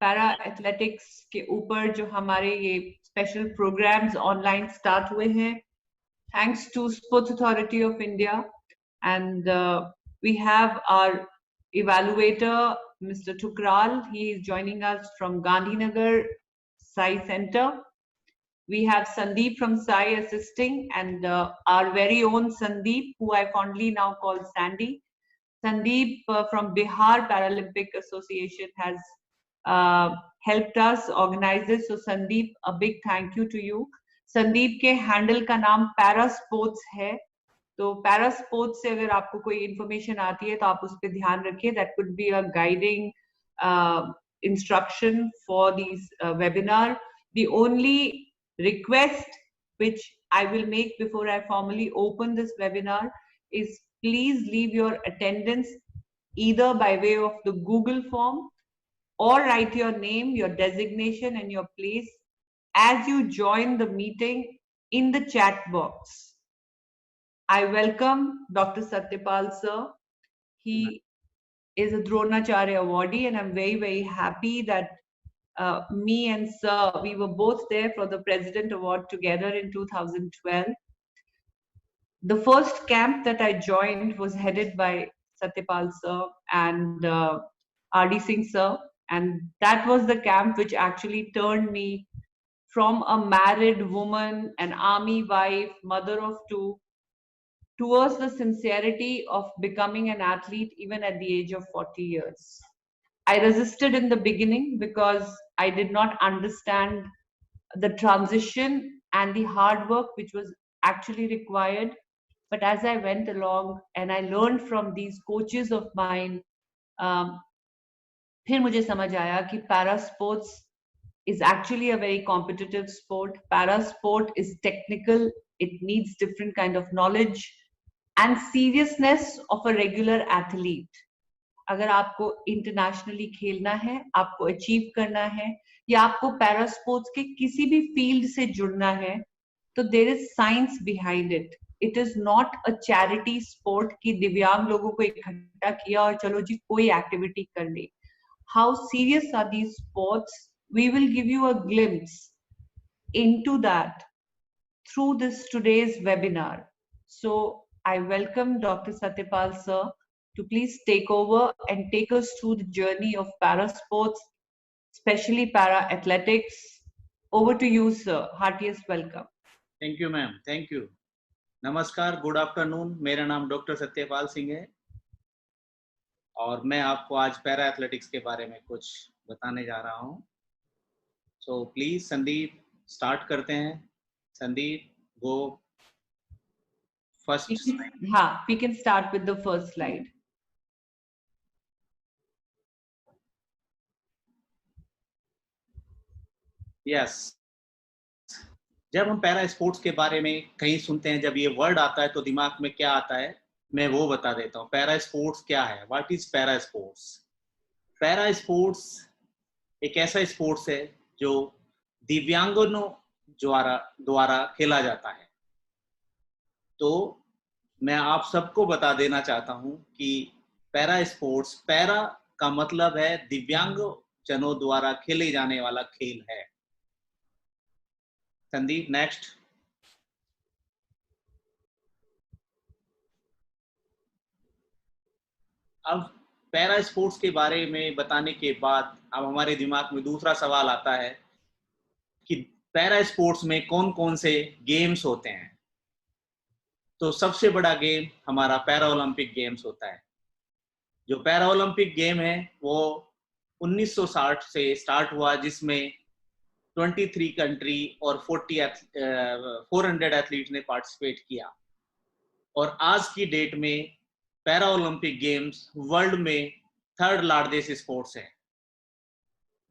Para athletics के ऊपर जो हमारे ये स्पेशल प्रोग्राम्स ऑनलाइन स्टार्ट हुए हैं, thanks to Sports Authority of India, and we have our evaluator, Mr. Tukral. He is joining us from Gandhinagar Sai Center. We have Sandeep from Sai assisting, and our very own Sandeep, who I fondly now call Sandy. Sandeep from Bihar Paralympic Association has helped us organize this. So Sandeep, a big thank you to you. Sandeep के handle का नाम para sports है, तो para sports से अगर आपको कोई information आती है तो आप उस पर ध्यान रखिए. That could be a guiding instruction for this webinar. The only request which I will make before I formally open this webinar is please leave your attendance either by way of the Google form or write your name, your designation and your place as you join the meeting in the chat box. I welcome Dr. Satyapal sir. He is a Dronacharya awardee and I'm very, very happy that me and sir, we were both there for the President Award together in 2012. The first camp that I joined was headed by Satyapal sir and R.D. Singh sir, and that was the camp which actually turned me from a married woman, an army wife, mother of two, towards the sincerity of becoming an athlete even at the age of 40 years. I resisted in the beginning because I did not understand the transition and the hard work which was actually required. But as I went along and I learned from these coaches of mine, फिर मुझे समझ आया कि para sports is actually a very competitive sport. Para sport is technical. It needs different kind of knowledge and seriousness of a regular athlete. अगर आपको internationally खेलना है, आपको अचीव करना है या आपको पैरा स्पोर्ट्स के किसी भी फील्ड से जुड़ना है, तो there is science behind it. It is not a charity sport कि दिव्यांग लोगों को इकट्ठा किया और चलो जी कोई एक्टिविटी कर ली. How serious are these sports? We will give you a glimpse into that through this today's webinar. So I welcome Dr. Satyapal sir to please take over and take us through the journey of para sports, especially para athletics. Over to you, sir. Heartiest welcome. Thank you, ma'am. Thank you. नमस्कार, good afternoon. मेरा नाम doctor Satyapal Singh है और मैं आपको आज para athletics के बारे में कुछ बताने जा रहा हूँ. So please संदीप स्टार्ट करते हैं. Sandeep go first slide. हाँ, we can start with the first slide. Yes. जब हम पैरा स्पोर्ट्स के बारे में कहीं सुनते हैं, जब ये वर्ड आता है तो दिमाग में क्या आता है मैं वो बता देता हूँ. पैरा स्पोर्ट्स क्या है? What is para sports? Para sports एक ऐसा स्पोर्ट्स है जो दिव्यांगों द्वारा खेला जाता है. तो मैं आप सबको बता देना चाहता हूं कि पैरा स्पोर्ट्स, पैरा का मतलब है दिव्यांग जनों द्वारा खेले जाने वाला खेल है. संदीप नेक्स्ट. अब पैरा स्पोर्ट्स के बारे में बताने के बाद अब हमारे दिमाग में दूसरा सवाल आता है कि पैरा स्पोर्ट्स में कौन कौन से गेम्स होते हैं. तो सबसे बड़ा गेम हमारा पैरा ओलंपिक गेम्स होता है. जो पैरा ओलंपिक गेम है वो 1960 से स्टार्ट हुआ, जिसमें 23 कंट्री और 400 एथलीट ने पार्टिसिपेट किया. और आज की डेट में पैरा ओलंपिक गेम्स वर्ल्ड में थर्ड लार्जेस्ट स्पोर्ट्स है.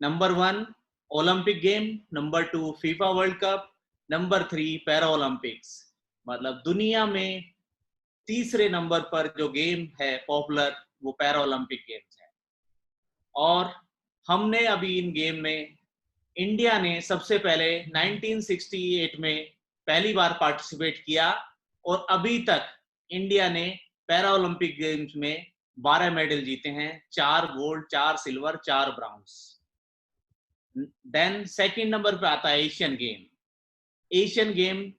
Number 1 Olympic game, number 2 FIFA world cup, number 3 para Olympics. मतलब दुनिया में तीसरे नंबर पर जो गेम है पॉपुलर वो पैरा ओलंपिक गेम्स है. और हमने अभी इन गेम में इंडिया ने सबसे पहले 1968 में पहली बार पार्टिसिपेट किया और अभी तक इंडिया ने पैरा ओलंपिक गेम्स में 12 मेडल जीते हैं. 4 gold, 4 silver, 4 browns. Then second number पे आता है एशियन गेम। एशियन गेम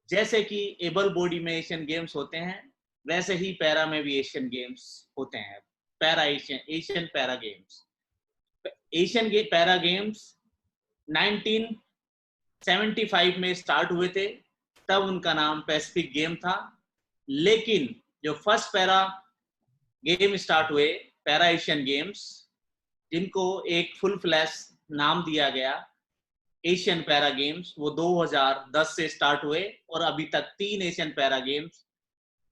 जैसे कि एबल बॉडी में एशियन गेम्स होते हैं, वैसे ही पैरा में भी एशियन गेम्स होते हैं। Para Asian para games. Asian para games 1975 में स्टार्ट हुए थे, तब उनका नाम पैसिफिक गेम था। लेकिन जो फर्स्ट पैरा गेम स्टार्ट हुए, पैरा एशियन गेम्स, जिनको एक फुल फ्लैश नाम दिया गया एशियन पैरा गेम्स, वो 2010 से स्टार्ट हुए और अभी तक 3 एशियन पैरा गेम्स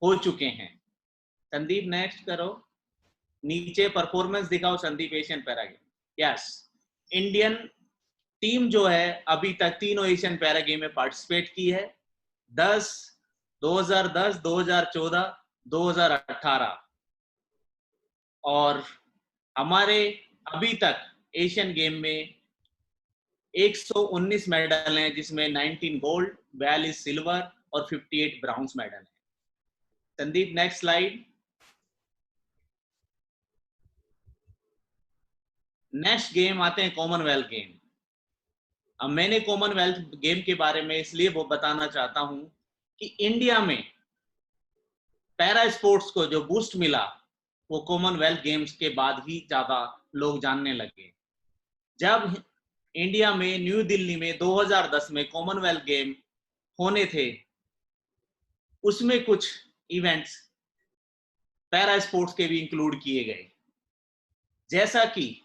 हो चुके हैं। संदीप नेक्स्ट करो, नीचे परफॉर्मेंस दिखाओ Sandeep Asian para game. Yes, Indian team जो है अभी तक तीनों एशियन पैरा गेम में पार्टिसिपेट की है, 2010, 2014, 2018। और हमारे अभी तक एशियन गेम में 119 मेडल हैं, जिसमें 19 गोल्ड, 42 सिल्वर और 58 ब्राउन्स मेडल हैं। Sandeep next slide. Next game आते हैं कॉमनवेल्थ गेम। अब मैंने कॉमनवेल्थ गेम के बारे में इसलिए वो बताना चाहता हूं कि इंडिया में पैरा स्पोर्ट्स को जो बूस्ट मिला वो कॉमनवेल्थ गेम्स के बाद ही ज्यादा लोग जानने लगे। जब इंडिया में न्यू दिल्ली में 2010 में कॉमनवेल्थ गेम होने थे, उसमें कुछ इवेंट्स पैरा स्पोर्ट्स के भी इंक्लूड किए गए। जैसा कि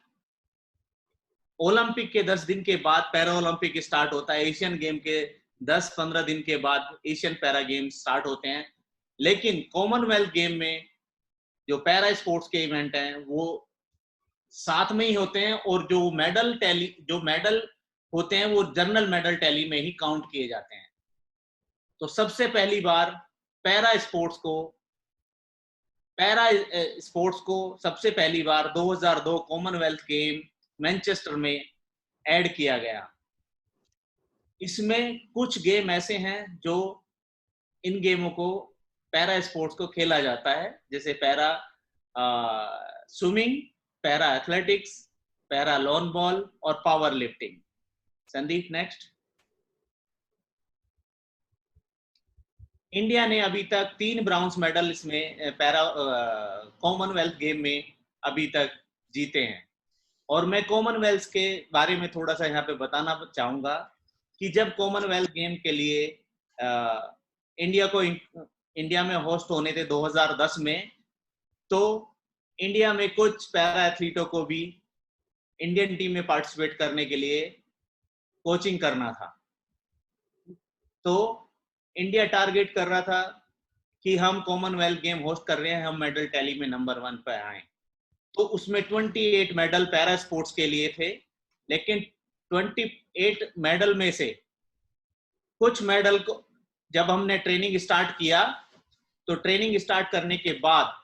ओलंपिक के 10 दिन के बाद पैरा ओलंपिक स्टार्ट होता है, एशियन गेम के 10-15 दिन के बाद एशियन पैरा गेम स्टार्ट होते हैं। लेकिन कॉमनवेल्थ गेम में जो पैरा स्पोर्ट्स के इवेंट हैं वो साथ में ही होते हैं, और जो मेडल होते हैं वो जनरल मेडल टैली में ही काउंट किए जाते हैं। तो सबसे पहली बार पैरा स्पोर्ट्स को सबसे पहली बार 2002 कॉमनवेल्थ गेम मैनचेस्टर में ऐड किया गया। इसमें कुछ गेम ऐसे हैं जो इन गेमों को पैरा स्पोर्ट्स को खेला जाता है, जैसे para swimming, para athletics, para lawn ball और power lifting. Sandeep next. India ने अभी तक 3 ब्राउन्स मेडल इसमें पैरा कॉमनवेल्थ गेम में अभी तक जीते हैं। और मैं कॉमनवेल्थ के बारे में थोड़ा सा यहाँ पे बताना चाहूंगा कि जब कॉमनवेल्थ गेम के लिए इंडिया में होस्ट होने थे 2010 में, तो इंडिया में कुछ पैरा एथलीटों को भी इंडियन टीम में पार्टिसिपेट करने के लिए कोचिंग करना था। तो इंडिया टारगेट कर रहा था कि हम कॉमनवेल्थ गेम होस्ट कर रहे हैं, हम मेडल टैली में नंबर 1 पे आए। तो उसमें 28 मेडल पैरा स्पोर्ट्स के लिए थे, लेकिन 28 मेडल में से कुछ मेडल को जब हमने ट्रेनिंग स्टार्ट किया, तो ट्रेनिंग स्टार्ट करने के बाद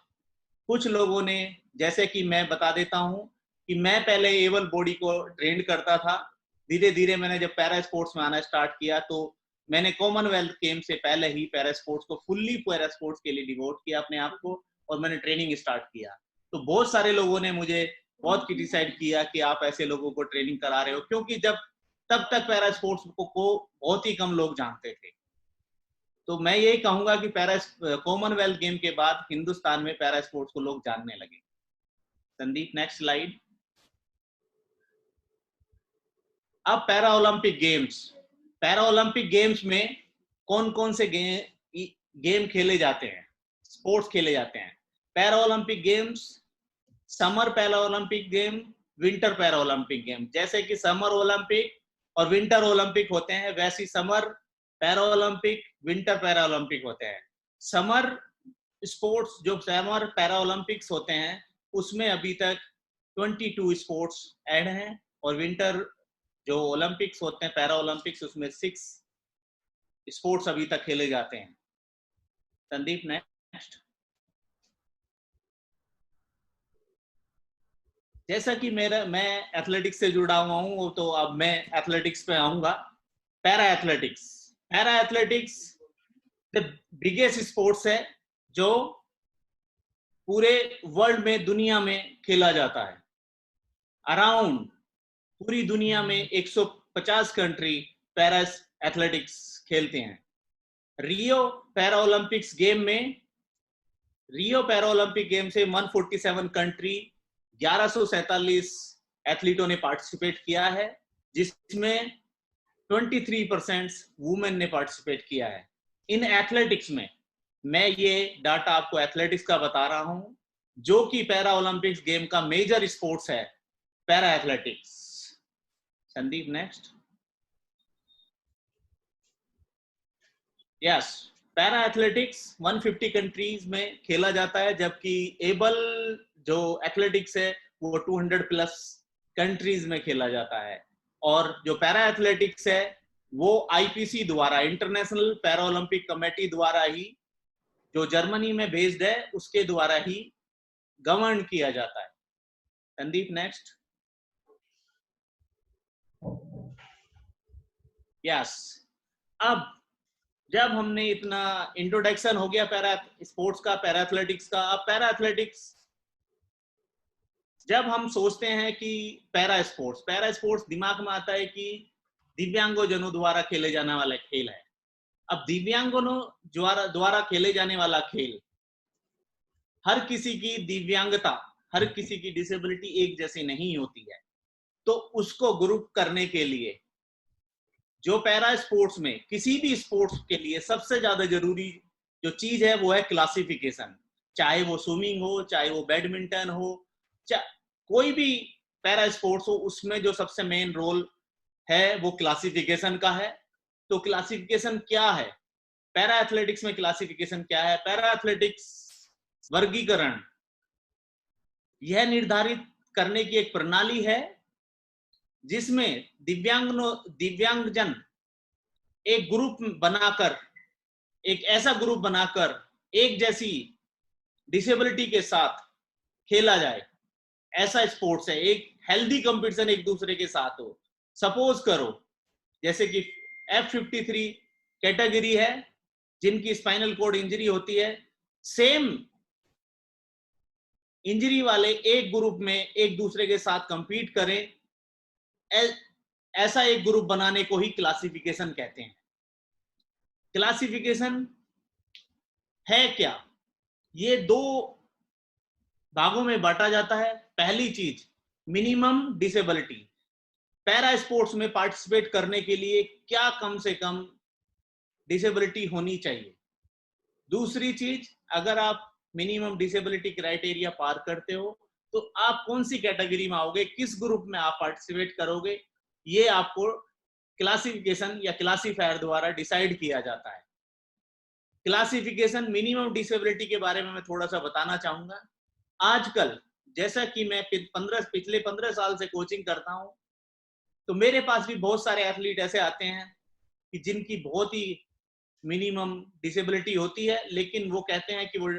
कुछ लोगों ने, जैसे कि मैं बता देता हूं कि मैं पहले एबल बॉडी को ट्रेन करता था। धीरे धीरे मैंने जब पैरा स्पोर्ट्स में आना स्टार्ट किया, तो मैंने कॉमनवेल्थ गेम से पहले ही पैरा स्पोर्ट्स को फुल्ली पैरा स्पोर्ट्स के लिए डिवोट किया अपने आप को, और मैंने ट्रेनिंग स्टार्ट किया। तो बहुत सारे लोगों ने मुझे बहुत क्रिटिसाइड किया कि आप ऐसे लोगों को ट्रेनिंग करा रहे हो, क्योंकि तब तक पैरा स्पोर्ट्स को बहुत ही कम लोग जानते थे। तो मैं यही कहूंगा कि कॉमनवेल्थ गेम के बाद हिंदुस्तान में पैरा स्पोर्ट्स को लोग जानने लगे। Sandeep next slide. अब पैरा ओलंपिक गेम्स में कौन कौन से गेम खेले जाते हैं, स्पोर्ट्स खेले जाते हैं। Para Olympic games, summer para Olympic game, winter para Olympic game. जैसे कि समर ओलंपिक और विंटर ओलंपिक होते हैं, वैसी summer para Olympic, winter para Olympic होते हैं। समर स्पोर्ट्स जो समर पैरा ओलंपिक्स होते हैं, उसमें अभी तक 22 स्पोर्ट्स ऐड हैं, और विंटर जो ओलंपिक्स होते हैं पैरा ओलंपिक्स, उसमें 6 स्पोर्ट्स अभी तक खेले जाते हैं। संदीप नेक्स्ट। जैसा कि मैं एथलेटिक्स से जुड़ा हुआ हूं, तो अब मैं एथलेटिक्स पे आऊंगा। Para athletics the biggest sports है जो पूरे वर्ल्ड में, दुनिया में खेला जाता है। अराउंड पूरी दुनिया में 150 कंट्री पैरा एथलेटिक्स खेलते हैं। रियो पैरा ओलंपिक्स गेम से 147 कंट्री 1147 एथलीटों ने पार्टिसिपेट किया है, जिसमें 23% वुमेन ने पार्टिसिपेट किया है। इन एथलेटिक्स में मैं ये डाटा आपको एथलेटिक्स का बता रहा हूं, जो कि पैरा ओलंपिक्स गेम का मेजर स्पोर्ट्स है, para athletics. Sandeep next. Yes, para athletics 150 countries में खेला जाता है, जबकि एबल जो एथलेटिक्स है वो 200 प्लस कंट्रीज में खेला जाता है। और जो पैरा एथलेटिक्स है वो आईपीसी द्वारा, इंटरनेशनल पैरा ओलंपिक कमेटी द्वारा ही, जो जर्मनी में बेस्ड है, उसके द्वारा ही गवर्न किया जाता है। संदीप नेक्स्ट। यस, अब जब हमने इतना इंट्रोडक्शन हो गया पैरा स्पोर्ट्स का, पैरा एथलेटिक्स का, अब पैरा एथलेटिक्स जब हम सोचते हैं कि पैरा स्पोर्ट्स दिमाग में आता है कि दिव्यांगजनों द्वारा खेले जाने वाला खेल है। अब दिव्यांगजनों द्वारा खेले जाने वाला खेल, हर किसी की दिव्यांगता, हर किसी की डिसेबिलिटी एक जैसी नहीं होती है, तो उसको ग्रुप करने के लिए जो पैरा स्पोर्ट्स में, किसी भी स्पोर्ट्स के लिए सबसे ज्यादा जरूरी जो चीज है वो है क्लासिफिकेशन। चाहे वो स्विमिंग हो, चाहे वो बैडमिंटन हो, कोई भी पैरा स्पोर्ट्स हो, उसमें जो सबसे मेन रोल है वो क्लासिफिकेशन का है। तो क्लासिफिकेशन क्या है पैरा एथलेटिक्स में? क्लासिफिकेशन क्या है? पैरा एथलेटिक्स वर्गीकरण यह निर्धारित करने की एक प्रणाली है जिसमें दिव्यांगजन एक ग्रुप बनाकर, एक ऐसा ग्रुप बनाकर एक जैसी डिसेबिलिटी के साथ खेला जाए, ऐसा स्पोर्ट्स है। एक हेल्दी कंपटीशन एक दूसरे के साथ हो। सपोज करो जैसे कि F53 कैटेगरी है जिनकी स्पाइनल कॉर्ड इंजरी होती है, सेम इंजरी वाले एक ग्रुप में एक दूसरे के साथ कंपीट करें, ऐसा एक ग्रुप बनाने को ही क्लासिफिकेशन कहते हैं। क्लासिफिकेशन है क्या? ये दो भागों में बांटा जाता है। पहली चीज, मिनिमम डिसेबिलिटी। पैरा स्पोर्ट्स में पार्टिसिपेट करने के लिए क्या कम से कम डिसेबिलिटी होनी चाहिए। दूसरी चीज, अगर आप मिनिमम डिसेबिलिटी क्राइटेरिया पार करते हो तो आप कौन सी कैटेगरी में आओगे, किस ग्रुप में आप पार्टिसिपेट करोगे, ये आपको क्लासिफिकेशन या क्लासिफायर द्वारा डिसाइड किया जाता है। क्लासिफिकेशन मिनिमम डिसेबिलिटी के बारे में मैं थोड़ा सा बताना चाहूंगा। आजकल जैसा कि मैं पिछले 15 साल से कोचिंग करता हूं, तो मेरे पास भी बहुत सारे एथलीट ऐसे आते हैं कि जिनकी बहुत ही मिनिमम डिसेबिलिटी होती है, लेकिन वो कहते हैं कि वो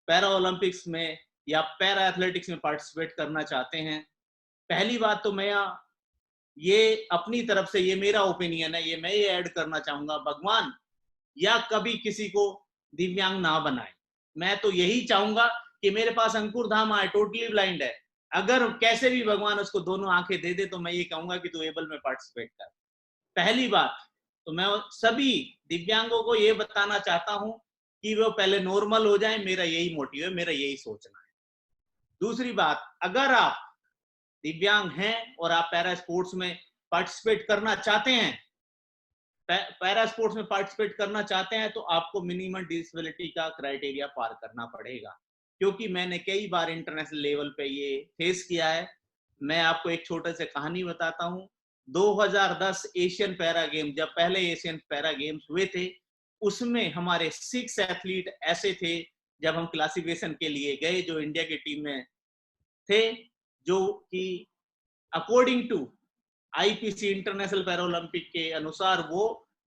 पैरा ओलंपिक्स में या पैरा एथलेटिक्स में पार्टिसिपेट करना चाहते हैं। पहली बात तो मैं ये अपनी तरफ से, ये मेरा ओपिनियन है, ये मैं ये ऐड करना चाहूंगा, भगवान या कभी किसी को दिव्यांग ना बनाए। मैं तो यही चाहूंगा कि मेरे पास अंकुर धाम आए, टोटली ब्लाइंड है, अगर कैसे भी भगवान उसको दोनों आंखें दे दे तो मैं ये कहूंगा कि तू एबल में पार्टिसिपेट कर। पहली बात तो मैं सभी दिव्यांगों को ये बताना चाहता हूं कि वो पहले नॉर्मल हो जाए, मेरा यही मोटिव है, मेरा यही सोचना है। दूसरी बात, अगर आप दिव्यांग हैं और आप पैरा स्पोर्ट्स में पार्टिसिपेट करना चाहते हैं, पैरा स्पोर्ट्स में पार्टिसिपेट करना चाहते हैं, तो आपको मिनिमम डिसेबिलिटी का क्राइटेरिया पार करना पड़ेगा, क्योंकि मैंने कई बार इंटरनेशनल लेवल पे ये फेस किया है। मैं आपको एक छोटे से कहानी बताता हूं। 2010 एशियन पैरा गेम, जब पहले एशियन पैरा गेम्स हुए थे, उसमें हमारे 6 एथलीट ऐसे थे जब हम क्लासिफिकेशन के लिए गए, जो इंडिया की टीम में थे, जो कि according to IPC international para Olympic के अनुसार वो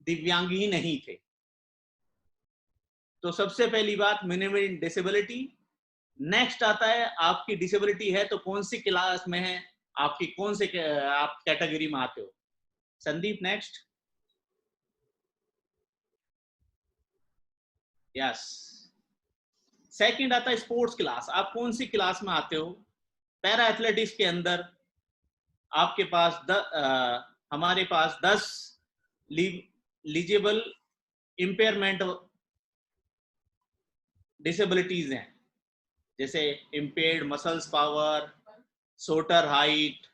दिव्यांग ही नहीं थे। तो सबसे पहली बात मिनिमम डिसेबिलिटी। नेक्स्ट आता है आपकी डिसेबिलिटी है तो कौन सी क्लास में है, आपकी कौन से आप कैटेगरी में आते हो। संदीप नेक्स्ट। यस, सेकंड आता है स्पोर्ट्स क्लास। आप कौन सी क्लास में आते हो पैरा एथलेटिक्स के अंदर? आपके पास हमारे पास 10 लीजेबल इम्पेयरमेंट डिसेबिलिटीज हैं, जैसे impaired muscles power, shoulder height,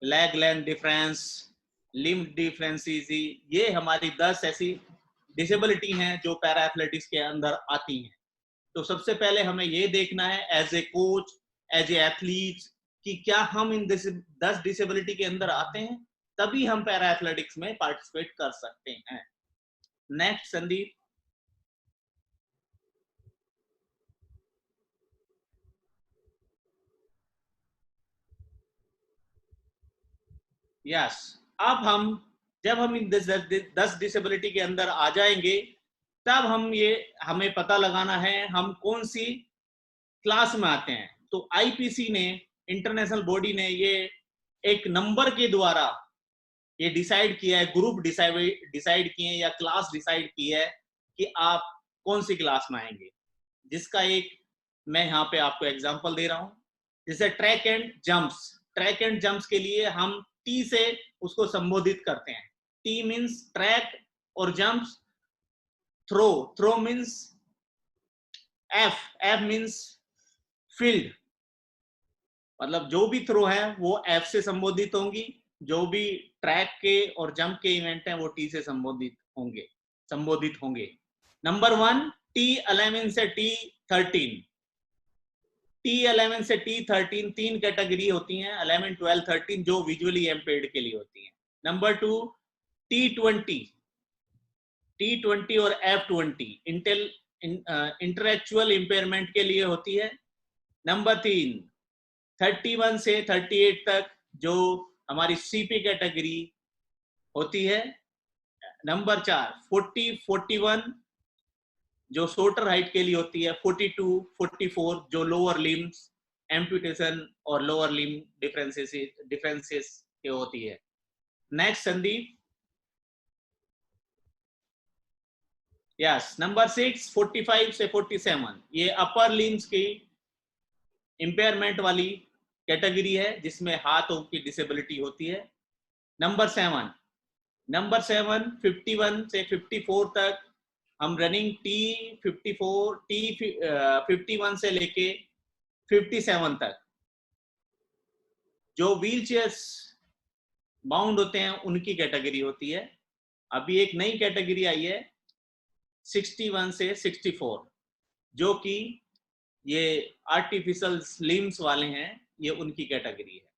leg length difference, limb differences. ये हमारी 10 ऐसी डिसेबिलिटी हैं जो पैरा एथलेटिक्स के अंदर आती हैं। तो सबसे पहले हमें ये देखना है as a coach, as a athlete, कि क्या हम इन 10 डिसेबिलिटी के अंदर आते हैं, तभी हम पैरा एथलेटिक्स में पार्टिसिपेट कर सकते हैं। नेक्स्ट संदीप। यस, अब जब हम इन 10 डिसेबिलिटी के अंदर आ जाएंगे, तब हमें पता लगाना है हम कौन सी क्लास में आते हैं। तो आईपीसी ने, इंटरनेशनल बॉडी ने, ये एक नंबर के द्वारा ये डिसाइड किया है, ग्रुप डिसाइड किए हैं या क्लास डिसाइड की है कि आप कौन सी क्लास में आएंगे, जिसका एक मैं यहाँ पे आपको एग्जांपल दे रहा हूँ। जैसे ट्रैक एंड जंप्स के लिए हम टी से उसको संबोधित करते हैं। टी मींस ट्रैक और jumps, throw means F means field, मतलब जो भी थ्रो है वो एफ से संबोधित होंगी, जो भी ट्रैक के और जंप के इवेंट हैं वो टी से संबोधित होंगे। नंबर 1, T11 से T13। T11 से T13 तीन कैटेगरी होती हैं, 11, 12, 13, जो विजुअली इम्पेयर्ड के लिए होती हैं। नंबर 2, T20 और F20 इंटेलेक्चुअल इम्पेयरमेंट के लिए होती है। नंबर 3, 31 से 38 तक जो हमारी सीपी कैटेगरी होती है। नंबर 4, 41 जो शोल्डर हाइट के लिए होती है। 42, 44 जो लोअर लिम्स एम्पुटेशन और लोअर लिम डिफरेंसेस के होती है। नेक्स्ट संदीप। यस, नंबर 6, 45 से 47 ये अपर लिम्स की इंपेयरमेंट वाली कैटेगरी है, जिसमें हाथों की डिसेबिलिटी होती है। नंबर 7, 51 से 54 तक हम रनिंग T51 से लेके 57 तक जो व्हील चेयर्स बाउंड होते हैं उनकी कैटेगरी होती है। अभी एक नई कैटेगरी आई है 61 से 64, जो कि ये आर्टिफिशियल लिम्स वाले हैं, ये उनकी कैटेगरी है।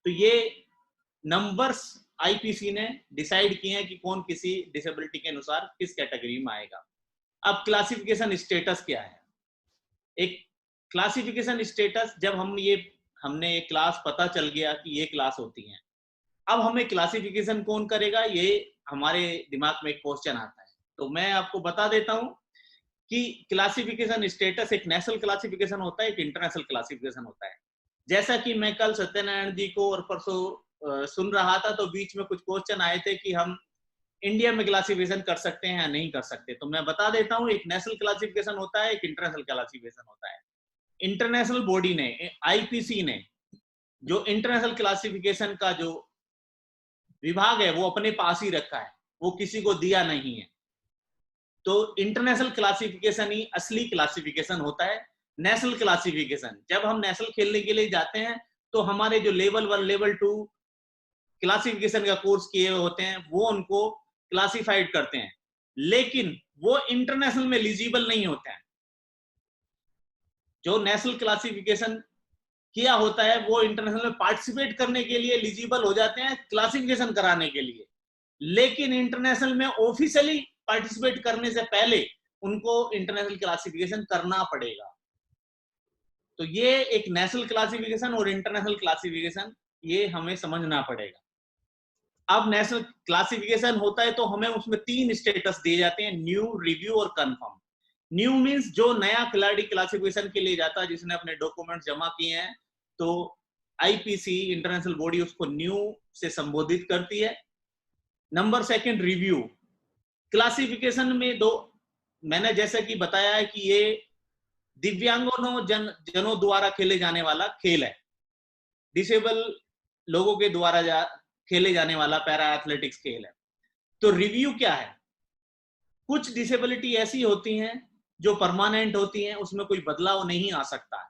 तो ये नंबर्स आईपीसी ने डिसाइड किए हैं कि कौन किसी डिसेबिलिटी के अनुसार किस कैटेगरी में आएगा। अब क्लासिफिकेशन स्टेटस क्या है? एक क्लासिफिकेशन स्टेटस, जब हमने एक क्लास पता चल गया कि ये क्लास होती है, अब हमें क्लासिफिकेशन कौन करेगा, ये हमारे दिमाग में एक क्वेश्चन आता है। तो मैं आपको बता देता हूं कि क्लासिफिकेशन स्टेटस एक नेशनल क्लासिफिकेशन होता है, एक इंटरनेशनल क्लासिफिकेशन होता है। जैसा कि मैं कल सत्यनारायण जी को और परसों सुन रहा था, तो बीच में कुछ क्वेश्चन आए थे कि हम इंडिया में क्लासिफिकेशन कर सकते हैं या नहीं कर सकते। तो मैं बता देता हूं, एक नेशनल क्लासिफिकेशन होता है, एक इंटरनेशनल क्लासिफिकेशन होता है। इंटरनेशनल बॉडी ने, आईपीसी ने, जो इंटरनेशनल क्लासिफिकेशन का जो विभाग है वो अपने पास ही रखा है, वो किसी को दिया नहीं है। तो इंटरनेशनल क्लासिफिकेशन ही असली क्लासिफिकेशन होता है। नेशनल क्लासिफिकेशन, जब हम नेशनल खेलने के लिए जाते हैं तो हमारे जो लेवल 1, लेवल 2 क्लासिफिकेशन का कोर्स किए होते हैं वो उनको क्लासिफाइड करते हैं, लेकिन वो इंटरनेशनल में एलिजिबल नहीं होते हैं। जो नेशनल क्लासिफिकेशन किया होता है वो इंटरनेशनल में पार्टिसिपेट करने के लिए एलिजिबल हो जाते हैं, क्लासिफिकेशन कराने के लिए, लेकिन इंटरनेशनल में ऑफिशियली पार्टिसिपेट करने से पहले उनको इंटरनेशनल क्लासिफिकेशन करना पड़ेगा। तो ये एक नेशनल क्लासिफिकेशन और इंटरनेशनल क्लासिफिकेशन, ये हमें समझना पड़ेगा। अब नेशनल क्लासिफिकेशन होता है तो हमें उसमें 3 स्टेटस दिए जाते हैं, न्यू, रिव्यू और कंफर्म। न्यू मींस जो नया खिलाड़ी क्लासिफिकेशन के लिए जाता है, जिसने अपने डॉक्यूमेंट जमा किए हैं, तो आईपीसी इंटरनेशनल बॉडी उसको न्यू से संबोधित करती है। Number 2, review. क्लासिफिकेशन में मैंने जैसे कि बताया है कि ये दिव्यांगों जनों द्वारा खेले जाने वाला खेल है। डिसेबल लोगों के द्वारा खेले जाने वाला पैरा एथलेटिक्स खेल है। तो रिव्यू क्या है? कुछ डिसेबिलिटी ऐसी होती हैं जो परमानेंट होती हैं, उसमें कोई बदलाव नहीं आ सकता।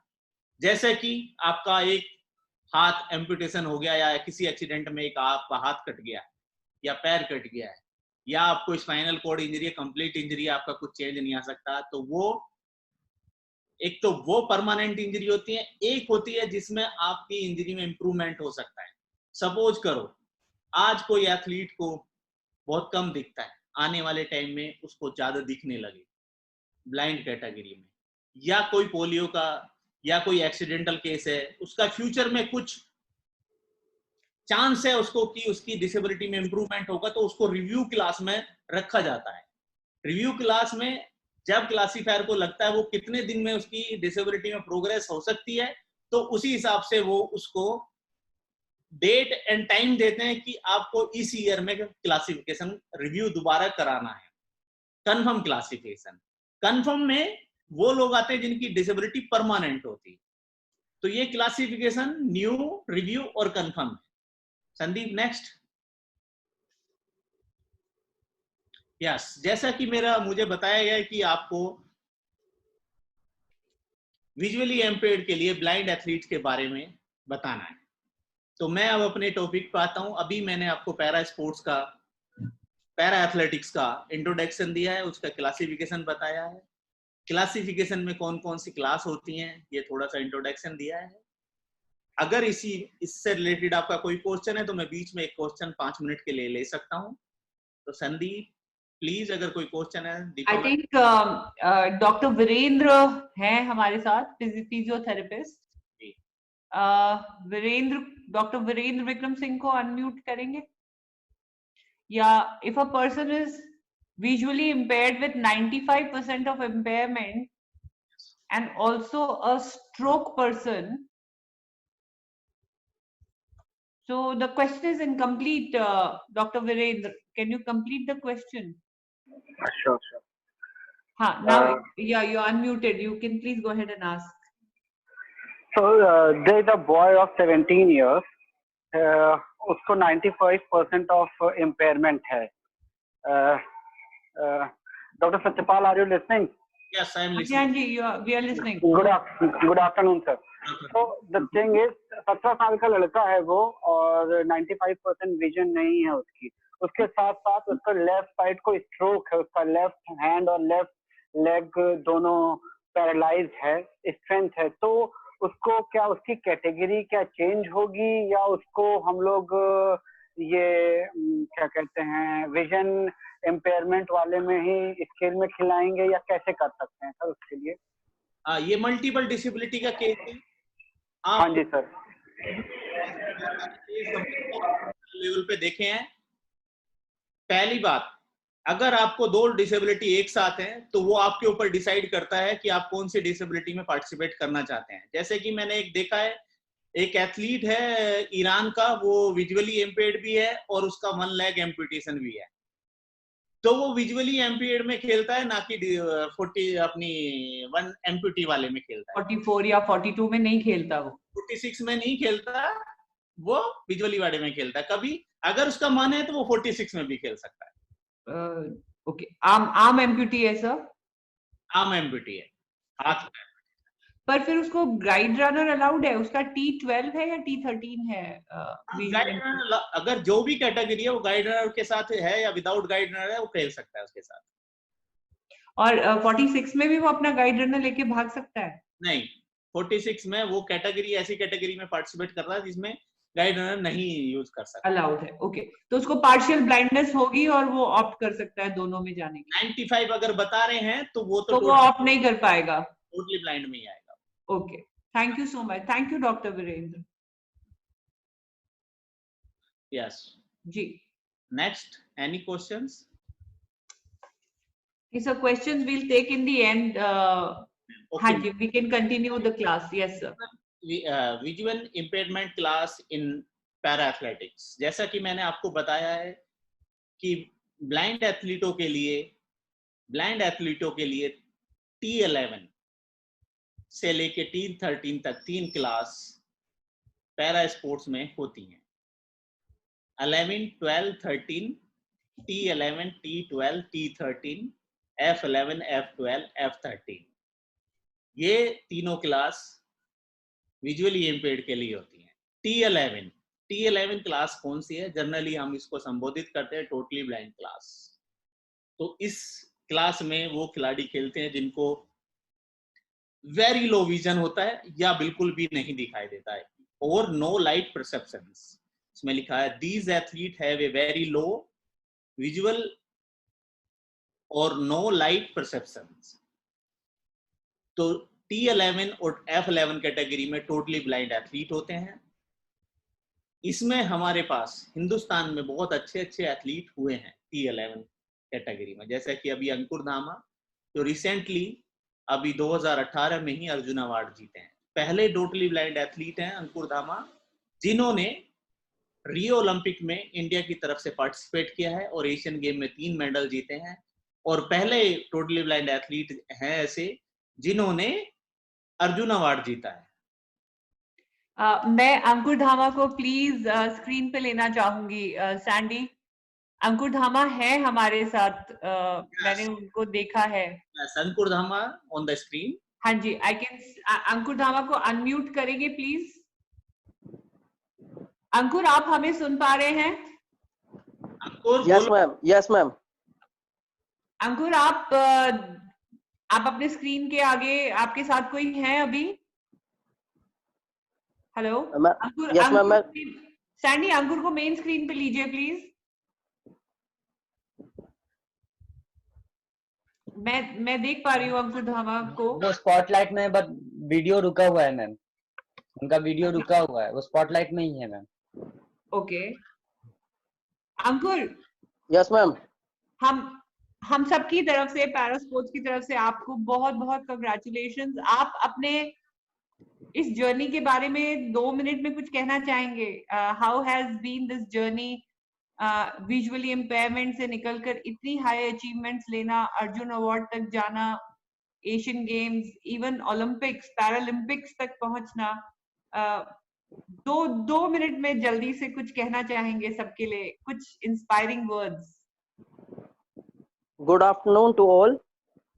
जैसे कि आपका एक हाथ एम्पुटेशन हो गया, या किसी एक्सीडेंट में एक आपका हाथ कट गया या पैर कट गया है, या आपको स्पाइनल कॉर्ड इंजरी है, कंप्लीट इंजरी है, आपका कुछ चेंज नहीं आ सकता। तो वो एक तो वो परमानेंट इंजरी होती है, एक होती है जिसमें आपकी इंजरी में इंप्रूवमेंट हो सकता है। सपोज करो आज कोई एथलीट को बहुत कम दिखता है, आने वाले टाइम में उसको ज्यादा दिखने लगे ब्लाइंड कैटेगरी में, या कोई पोलियो का या कोई एक्सीडेंटल केस है, उसका फ्यूचर में कुछ चांस है उसको कि उसकी डिसेबिलिटी में इंप्रूवमेंट होगा, तो उसको रिव्यू क्लास में रखा जाता है। रिव्यू क्लास में जब क्लासीफायर को लगता है वो कितने दिन में उसकी डिसेबिलिटी में प्रोग्रेस हो सकती है, तो उसी हिसाब से वो उसको डेट एंड टाइम देते हैं कि आपको इस ईयर में क्लासिफिकेशन रिव्यू दोबारा कराना है। कंफर्म क्लासिफिकेशन, कंफर्म में वो लोग आते हैं जिनकी डिसेबिलिटी परमानेंट होती है। तो ये क्लासिफिकेशन न्यू, रिव्यू और कंफर्म है। संदीप नेक्स्ट। यस, जैसा कि मुझे बताया गया है कि आपको विजुअली एम्पेयर्ड के लिए ब्लाइंड एथलीट के बारे में बताना है, तो मैं अब अपने टॉपिक पे आता हूं। अभी मैंने आपको पैरा एथलेटिक्स का इंट्रोडक्शन दिया है, उसका क्लासिफिकेशन बताया है, क्लासिफिकेशन में कौन कौन सी क्लास होती हैं ये थोड़ा सा इंट्रोडक्शन दिया है। अगर इससे रिलेटेड आपका कोई क्वेश्चन है तो मैं बीच में एक क्वेश्चन 5 मिनट के लिए ले सकता हूं। तो संदीप प्लीज, अगर कोई क्वेश्चन है। आई थिंक डॉक्टर वीरेंद्र हैं हमारे साथ, फिजियोथेरेपिस्ट। वीरेंद्र, डॉक्टर वीरेंद्र विक्रम सिंह को अनम्यूट करेंगे? या if a person is visually impaired with 95% of impairment and also a stroke person, so the question is incomplete. Dr. Virendra, can you complete the question? Sure. Now yeah, you're unmuted, you can please go ahead and ask. So there is a boy of 17 years, उसको 95% of impairment है. Dr. Satyapal, are you listening? Yes, I am listening. We are listening. Good afternoon, sir. So the thing is, 17 साल का लड़का है वो, और 95% vision नहीं है उसकी। उसके साथ साथ उसका लेफ्ट साइड को स्ट्रोक है, उसका लेफ्ट हैंड और लेफ्ट लेग दोनों पैरालाइज है, स्ट्रेंथ है। तो उसको क्या, उसकी कैटेगरी क्या चेंज होगी, या उसको हम लोग ये क्या कहते हैं विजन इम्पेयरमेंट वाले में ही स्केल में खिलाएंगे, या कैसे कर सकते हैं सर उसके लिए? ये मल्टीपल डिसेबिलिटी का केस है। हाँ जी सर। लेवल पे देखे हैं। पहली बात, अगर आपको 2 डिसेबिलिटी एक साथ हैं तो वो आपके ऊपर डिसाइड करता है कि आप कौन सी डिसेबिलिटी में पार्टिसिपेट करना चाहते हैं। जैसे कि मैंने एक देखा है, एक एथलीट है ईरान का, वो विजुअली इम्पेयर्ड भी है और उसका 1 लेग एम्पुटेशन भी है। तो वो विजुअली एम्पेयर्ड में खेलता है, ना कि 40 अपनी 1 एम्पुटी वाले में खेलता है। 44 या 42 में नहीं खेलता, वो 46 में नहीं खेलता, वो विजुअली वाले में खेलता है। कभी अगर उसका मन है तो वो 46 में भी खेल सकता है। ओके, आर्म एम्पुटी है सर? आर्म एम्पुटी है, हाथ। पर फिर उसको गाइड रनर अलाउड है? उसका T12 है या T13 है? गाइड रनर, अगर जो भी कैटेगरी है वो गाइड रनर के साथ है या विदाउट गाइड रनर है, वो खेल सकता है उसके साथ। और 46 में भी वो अपना गाइड रनर लेके भाग सकता है? नहीं, 46 में वो कैटेगरी ऐसी कैटेगरी में पार्टिसिपेट कर रहा है जिसमें गाइड रनर नहीं यूज कर सकता, अलाउड है। ओके, तो उसको पार्शियल ब्लाइंडनेस होगी और वो ऑप्ट कर सकता है दोनों में जाने की। 95 अगर बता रहे हैं तो वो ऑप्ट नहीं कर पाएगा, टोटली ब्लाइंड में ही आएगा। Okay, thank you so much. Thank you doctor Virendra. Yes जी, next, any questions? Sir questions will take in the end. हाँ जी, we can continue the class. Yes sir. Visual impairment class in para athletics, जैसा कि मैंने आपको बताया है कि ब्लाइंड एथलीटों के लिए T11 से लेके T13 तक 3 क्लास पैरा स्पोर्ट्स में होती हैं। 11, 12, 13, T11, T12, T13, F11, F12, F13, ये तीनों क्लास विजुअली इम्पेयर्ड के लिए होती हैं। T11 क्लास कौन सी है? जनरली हम इसको संबोधित करते हैं टोटली ब्लाइंड क्लास। तो इस क्लास में वो खिलाड़ी खेलते हैं जिनको वेरी लो विजन होता है या बिल्कुल भी नहीं दिखाई देता है, और नो लाइट परसेप्शंस। इसमें लिखा है these athlete have a very low visual और नो लाइट परसेप्शंस। तो T11 और F11 कैटेगरी में टोटली ब्लाइंड एथलीट होते हैं। इसमें हमारे पास हिंदुस्तान में बहुत अच्छे अच्छे एथलीट हुए हैं T11 कैटेगरी में, जैसे कि अभी अंकुर धामा जो रिसेंटली अभी 2018 में ही अर्जुन अवार्ड जीते हैं। पहले टोटली ब्लाइंड एथलीट हैं अंकुर धामा, जिन्होंने रियो ओलंपिक में इंडिया की तरफ से पार्टिसिपेट किया है और एशियन गेम में 3 मेडल जीते हैं, और पहले टोटली ब्लाइंड एथलीट हैं ऐसे जिन्होंने अर्जुन अवार्ड जीता है। मैं अंकुर धामा को प्लीज स्क्रीन पे लेना चाहूंगी। सैंडी, अंकुर धामा है हमारे साथ, मैंने उनको देखा है। अंकुर धामा ऑन द स्क्रीन। हाँ जी, आई कैन। अंकुर धामा को अनम्यूट करेंगे प्लीज। अंकुर, आप हमें सुन पा रहे हैं? अंकुर, यस मैम, यस मैम। अंकुर, आप अपने स्क्रीन के आगे, आपके साथ कोई है अभी? Hello Ankur. Yes ma'am. Sandy, Ankur को मेन स्क्रीन पे लीजिए प्लीज। मैं देख पा रही हूँ अंकुर धामा को। वो स्पॉटलाइट में, बट वीडियो रुका हुआ है मैम, उनका वीडियो रुका हुआ है, वो स्पॉटलाइट में ही है ma'am. Okay Ankur. Yes ma'am. हम सबकी तरफ से, पैरा स्पोर्ट्स की तरफ से आपको बहुत बहुत कंग्रेचुलेशंस। आप अपने इस जर्नी के बारे में 2 मिनट में कुछ कहना चाहेंगे? How has been this journey, visually impairment से निकलकर इतनी हाई अचीवमेंट्स लेना, अर्जुन अवार्ड तक जाना, Asian games, even Olympics, Paralympics तक पहुंचना। दो मिनट में जल्दी से कुछ कहना चाहेंगे सबके लिए, कुछ inspiring words? Good afternoon to all.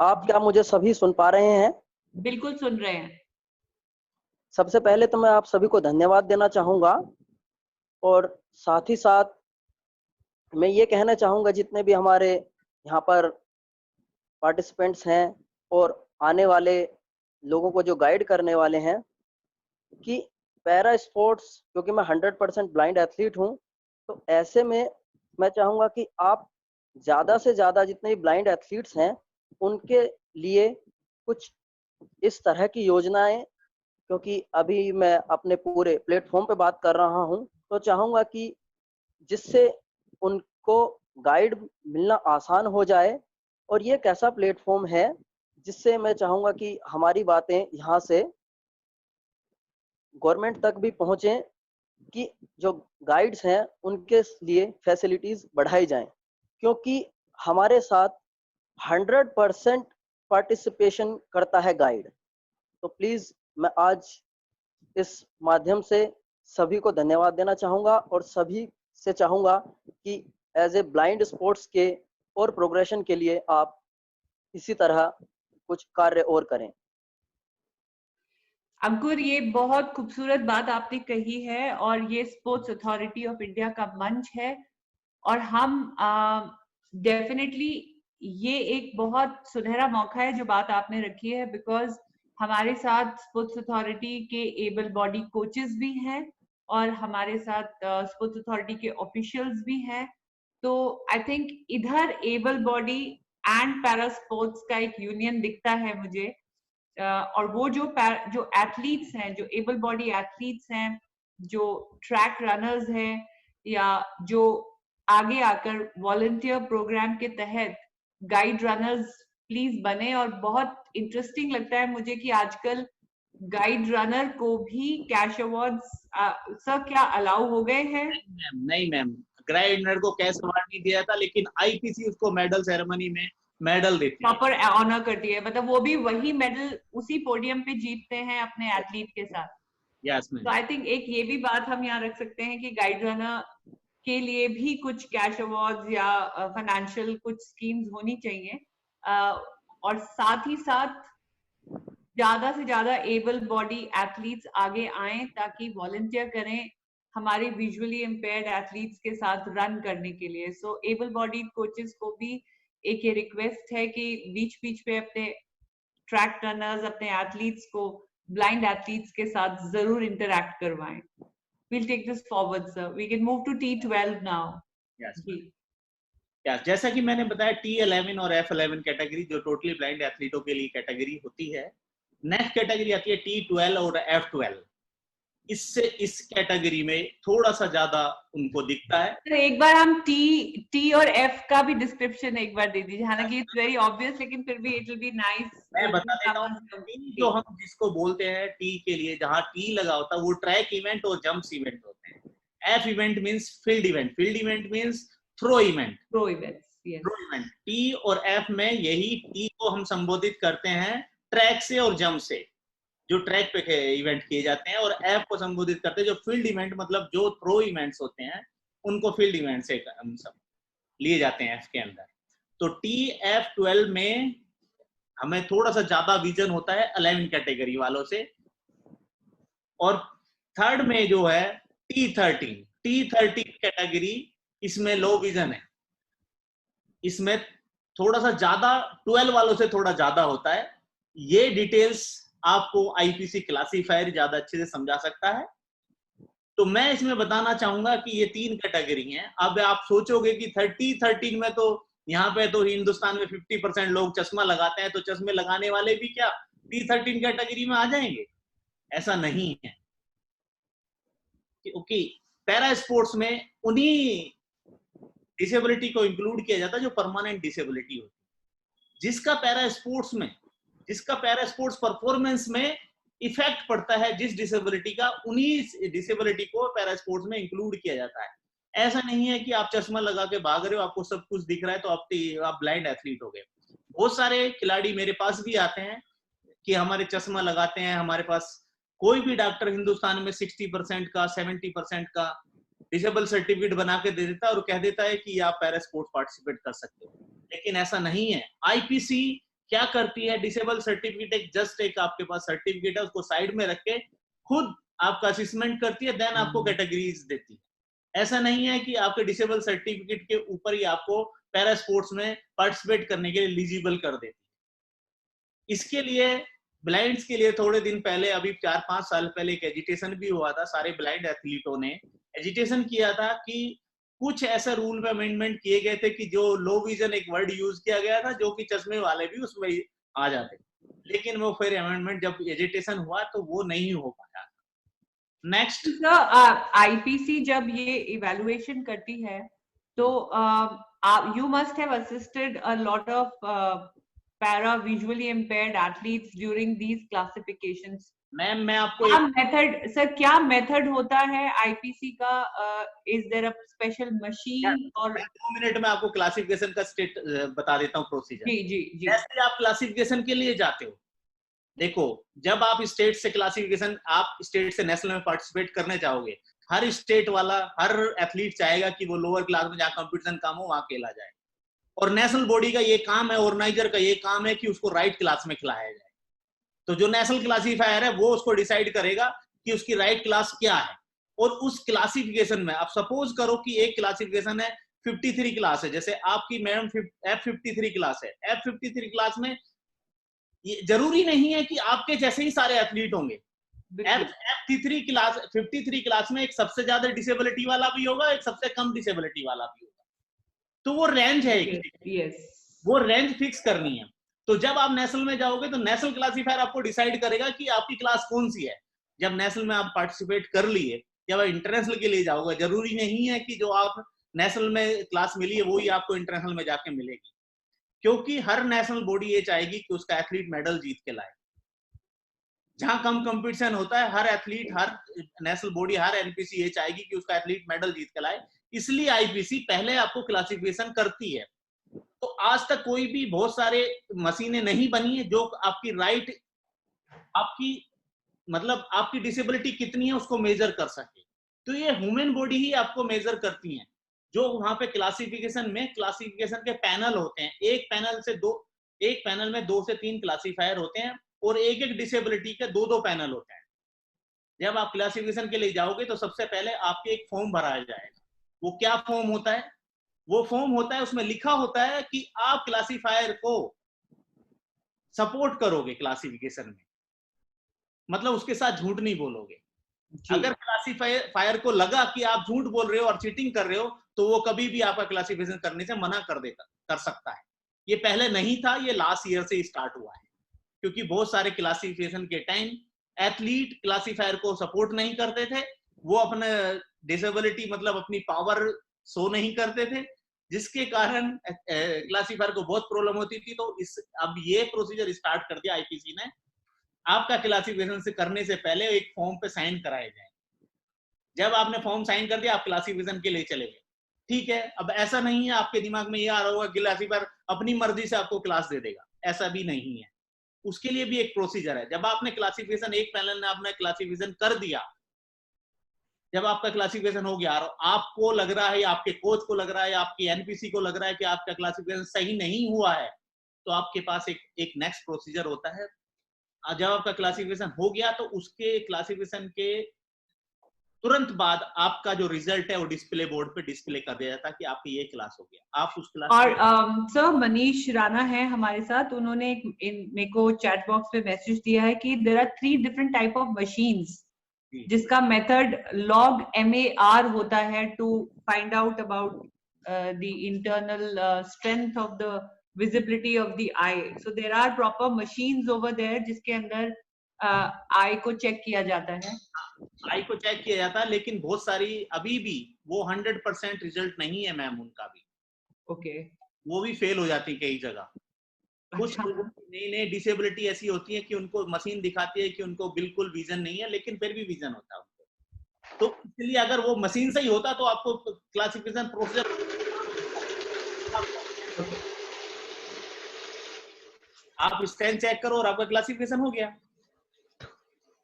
आप क्या मुझे सभी सुन पा रहे हैं? बिल्कुल सुन रहे हैं। सबसे पहले तो मैं आप सभी को धन्यवाद देना चाहूंगा, और साथ ही साथ मैं ये कहना चाहूंगा जितने भी हमारे यहाँ पर पार्टिसिपेंट्स हैं और आने वाले लोगों को जो गाइड करने वाले हैं, कि पैरा स्पोर्ट्स, क्योंकि मैं 100% ब्लाइंड एथलीट हूँ, तो ऐसे में मैं चाहूंगा कि आप ज़्यादा से ज़्यादा जितने भी ब्लाइंड एथलीट्स हैं उनके लिए कुछ इस तरह की योजनाएं, क्योंकि अभी मैं अपने पूरे प्लेटफॉर्म पे बात कर रहा हूं, तो चाहूंगा कि जिससे उनको गाइड मिलना आसान हो जाए, और ये एक ऐसा प्लेटफॉर्म है जिससे मैं चाहूंगा कि हमारी बातें यहाँ से गवर्नमेंट तक भी पहुंचे, कि जो गाइड्स हैं उनके लिए फैसिलिटीज बढ़ाई जाएं, क्योंकि हमारे साथ 100% पार्टिसिपेशन करता है गाइड। तो प्लीज मैं आज इस माध्यम से सभी को धन्यवाद देना चाहूंगा, और सभी से चाहूंगा कि एज ए ब्लाइंड स्पोर्ट्स के और प्रोग्रेशन के लिए आप इसी तरह कुछ कार्य और करें। अंकुर, ये बहुत खूबसूरत बात आपने कही है, और ये स्पोर्ट्स अथॉरिटी ऑफ इंडिया का मंच है, और हम डेफिनेटली ये एक बहुत सुनहरा मौका है जो बात आपने रखी है, बिकॉज हमारे साथ स्पोर्ट्स अथॉरिटी के एबल बॉडी कोचेस भी हैं, और हमारे साथ स्पोर्ट्स अथॉरिटी के ऑफिशियल्स भी हैं। तो आई थिंक इधर able body and para sports का एक यूनियन दिखता है मुझे। और वो जो एथलीट्स हैं, जो एबल बॉडी एथलीट्स हैं, जो ट्रैक रनर्स हैं, या जो आगे आकर वॉलंटियर प्रोग्राम के तहत गाइड रनर्स प्लीज बने। और बहुत इंटरेस्टिंग लगता है मुझे कि आजकल गाइड रनर को भी कैश अवार्ड्स सब क्या अलाउ हो गए हैं? नहीं मैम, गाइड रनर को कैश अवार्ड नहीं दिया था, लेकिन आईपीसी उसको मेडल सेरेमनी में मेडल देती है, प्रॉपर ऑनर करती है, मतलब वो भी वही मेडल उसी पोडियम पे जीतते हैं अपने एथलीट के साथ। Yes ma'am. तो आई थिंक एक ये भी बात हम यहाँ रख सकते हैं कि गाइड रनर के लिए भी कुछ कैश अवार्ड्स या फाइनेंशियल कुछ स्कीम्स होनी चाहिए, और साथ ही साथ ज्यादा से ज्यादा एबल बॉडी एथलीट्स आगे आए ताकि वॉलंटियर करें हमारे विजुअली इम्पेयर्ड एथलीट्स के साथ रन करने के लिए। सो एबल बॉडी कोचेस को भी एक ये रिक्वेस्ट है कि बीच बीच पे अपने ट्रैक रनर्स, अपने एथलीट्स को, ब्लाइंड एथलीट्स के साथ जरूर इंटरैक्ट करवाएं। We'll take this forward, sir. We can move to T12 now. Yes. Ji. Yes. जैसा कि मैंने बताया T11 और F11 कैटेगरी जो टोटली ब्लाइंड एथलीटों के लिए कैटेगरी होती है। नेक्स्ट कैटेगरी आती है T12 और F12। इससे इस कैटेगरी में थोड़ा सा ज्यादा उनको दिखता है। तो एक बार हम T और F का भी डिस्क्रिप्शन एक बार दे दीजिए, हालांकि इट्स वेरी ऑब्वियस लेकिन फिर भी इट विल बी नाइस। मैं बता देता हूँ, जो हम जिसको बोलते हैं टी के लिए, जहाँ टी लगा होता है वो ट्रैक इवेंट और जंप्स इवेंट होते हैं। F event means field event, field event means throw event, throw events. Throw event. T और एफ में यही टी को हम संबोधित करते हैं ट्रैक से और जंप से, जो ट्रैक पे इवेंट किए जाते हैं, और एफ को संबोधित करते हैं जो फील्ड इवेंट, मतलब जो थ्रो इवेंट्स होते हैं उनको फील्ड इवेंट से हम सब लिए जाते हैं एफ के अंदर। तो TF12 में हमें थोड़ा सा ज्यादा विजन होता है 11 कैटेगरी वालों से। और थर्ड में जो है T13 कैटेगरी, इसमें लो विजन है, इसमें थोड़ा सा ज्यादा 12 वालों से थोड़ा ज्यादा होता है। ये डिटेल्स आपको IPC क्लासिफायर ज्यादा अच्छे से समझा सकता है। तो मैं इसमें बताना चाहूंगा कि ये 3 कैटेगरी हैं। अब आप सोचोगे कि T13 में तो यहाँ पे तो हिंदुस्तान में 50% लोग चश्मा लगाते हैं, तो चश्मे लगाने वाले भी क्या T13 कैटेगरी में आ जाएंगे? ऐसा नहीं है। ओके, पैरा स्पोर्ट्स में उन्हीं डिसेबिलिटी को इंक्लूड किया जाता है जो परमानेंट डिसेबिलिटी होती है, जिसका पैरा स्पोर्ट्स परफॉर्मेंस में इफेक्ट पड़ता है, जिस डिसेबिलिटी का, उन्हीं डिसेबिलिटी को पैरा स्पोर्ट्स में इंक्लूड किया जाता है। ऐसा नहीं है कि आप चश्मा लगा के भाग रहे हो, आपको सब कुछ दिख रहा है तो आप ब्लाइंड एथलीट हो गए। बहुत सारे खिलाड़ी मेरे पास भी आते हैं कि हमारे चश्मा लगाते हैं, हमारे पास कोई भी डॉक्टर हिंदुस्तान में 60% का 70% का डिसेबल सर्टिफिकेट बना के दे देता है और कह देता है कि आप पैरा स्पोर्ट्स पार्टिसिपेट कर सकते हो, लेकिन ऐसा नहीं है। IPC क्या करती है, डिसेबल सर्टिफिकेट जस्ट एक आपके पास सर्टिफिकेट है, उसको साइड में रख के खुद आपका असेसमेंट करती है, देन आपको कैटेगरीज देती है। ऐसा नहीं है कि आपके डिसेबल सर्टिफिकेट के ऊपर ही आपको पैरा स्पोर्ट्स में पार्टिसिपेट करने के लिए एलिजिबल कर देती है। इसके लिए ब्लाइंड्स के लिए थोड़े दिन पहले, अभी 4-5 साल पहले एक एजिटेशन भी हुआ था। सारे ब्लाइंड एथलीटों ने एजिटेशन किया था कि कुछ ऐसे रूल में अमेंडमेंट किए गए थे कि जो लो विजन एक वर्ड यूज किया गया था, जो कि चश्मे वाले भी उसमें आ जाते, लेकिन वो फिर अमेंडमेंट जब एजिटेशन हुआ तो वो नहीं हो पाया। नेक्स्ट, IPC जब ये इवैल्यूएशन करती है तो you must have assisted a lot of para visually impaired athletes during these classifications. Ma'am मैं आपको क्या मेथड होता है IPC का? Is there a special machine? और 2 मिनट में आपको क्लासिफिकेशन का स्टेट बता देता हूँ, प्रोसीजर। जी। जैसे आप क्लासिफिकेशन के लिए जाते हो, देखो जब आप स्टेट से क्लासिफिकेशन, आप स्टेट से नेशनल में पार्टिसिपेट करने जाओगे, हर स्टेट वाला, हर एथलीट चाहेगा कि वो लोअर क्लास में जहाँ कंपटीशन कम हो वहां खेला जाए, और नेशनल बॉडी का ये काम है, ऑर्गेनाइजर का ये काम है कि उसको राइट क्लास में खिलाया जाए। तो जो नेशनल क्लासिफायर है वो उसको डिसाइड करेगा कि उसकी राइट क्लास क्या है, और उस क्लासिफिकेशन में आप सपोज करो कि एक क्लासिफिकेशन है 53 क्लास है, जैसे आपकी मैडम F53 क्लास है। F53 क्लास में ये जरूरी नहीं है कि आपके जैसे ही सारे एथलीट होंगे। F53 क्लास में एक सबसे ज्यादा डिसेबिलिटी वाला भी होगा, एक सबसे कम डिसेबिलिटी वाला भी होगा। तो वो रेंज है, वो रेंज फिक्स करनी है। तो जब आप नेशनल में जाओगे तो नेशनल क्लासिफायर आपको डिसाइड करेगा कि आपकी क्लास कौन सी है। जब नेशनल में आप पार्टिसिपेट कर लिए, जब आप इंटरनेशनल के लिए जाओगे, जरूरी नहीं है कि जो आप नेशनल में क्लास मिली है वो ही आपको इंटरनेशनल में जाके मिलेगी, क्योंकि हर नेशनल बॉडी ये चाहेगी कि उसका एथलीट मेडल जीत के लाए। जहां कम कंपटीशन होता है, हर एथलीट, हर नेशनल बॉडी, हर NPC ये चाहेगी कि उसका एथलीट मेडल जीत के लाए, इसलिए IPC पहले आपको क्लासिफिकेशन करती है। तो आज तक कोई भी, बहुत सारे मशीनें नहीं बनी है जो आपकी राइट, आपकी मतलब आपकी डिसेबिलिटी कितनी है उसको मेजर कर सके। तो ये ह्यूमन बॉडी ही आपको मेजर करती है जो वहां पे क्लासिफिकेशन के पैनल होते हैं, एक पैनल में 2 से 3 क्लासीफायर होते हैं और एक एक डिसेबिलिटी के 2 पैनल होते हैं। जब आप क्लासिफिकेशन के लिए जाओगे तो सबसे पहले आपके एक फॉर्म भराया जाएगा। वो क्या फॉर्म होता है? वो फॉर्म होता है, उसमें लिखा होता है कि आप क्लासीफायर को सपोर्ट करोगे क्लासिफिकेशन में, मतलब उसके साथ झूठ नहीं बोलोगे। अगर क्लासीफायर को लगा कि आप झूठ बोल रहे हो और चीटिंग कर रहे हो तो वो कभी भी आपका क्लासिफिकेशन करने से मना कर सकता है। ये पहले नहीं था, ये लास्ट ईयर से स्टार्ट हुआ है, क्योंकि बहुत सारे क्लासिफिकेशन के टाइम एथलीट क्लासीफायर को सपोर्ट नहीं करते थे, वो अपने डिसेबिलिटी मतलब अपनी पावर शो नहीं करते थे, जिसके कारण क्लासीफायर को बहुत प्रॉब्लम होती थी। तो अब ये प्रोसीजर स्टार्ट कर दिया आईपीसी ने, आपका क्लासिफिकेशन से करने से पहले एक फॉर्म पे साइन कराए जाए। जब आपने फॉर्म साइन कर दिया, आप क्लासिफिकेशन के लिए चले गए, ठीक है। अब ऐसा नहीं है आपके दिमाग में ये आ रहा होगा क्लासीफायर अपनी मर्जी से आपको क्लास दे देगा, ऐसा भी नहीं है। उसके लिए भी एक प्रोसीजर है। जब आपने क्लासिफिकेशन, एक पैनल ने आपने क्लासिफिकेशन कर दिया, जब आपका क्लासिफिकेशन हो गया और आपको लग रहा है, आपके कोच को लग रहा है, आपकी एनपीसी को लग रहा है कि आपका क्लासिफिकेशन सही नहीं हुआ है, तो आपके पास एक नेक्स्ट प्रोसीजर होता है। जब आपका क्लासिफिकेशन हो गया तो उसके क्लासिफिकेशन के तुरंत बाद आपका जो रिजल्ट है वो डिस्प्ले बोर्ड पे डिस्प्ले कर दिया जाता है कि आपकी ये क्लास हो गया। आप उस क्लास और सर मनीष राणा है हमारे साथ, उन्होंने मेरे को चैट बॉक्स पे मैसेज दिया है कि there are 3 different type of machines जिसका मेथड log MAR होता है to find out about the internal strength of the visibility of the eye. So there are proper machines over there जिसके अंदर आई को चेक किया जाता है। आई को चेक किया जाता है, लेकिन बहुत सारी अभी भी वो 100% रिजल्ट नहीं है मैम, उनका भी ओके, वो भी फेल हो जाती है कई जगह। कुछ अच्छा। लोगों की नई नई डिसेबिलिटी ऐसी होती है कि उनको मशीन दिखाती है कि उनको बिल्कुल विजन नहीं है, लेकिन फिर भी विजन होता है उनको। तो इसलिए अगर वो मशीन से ही होता तो आपको क्लासिफिकेशन प्रोसीजर आप स्कैन चेक करो और आपका क्लासिफिकेशन हो गया।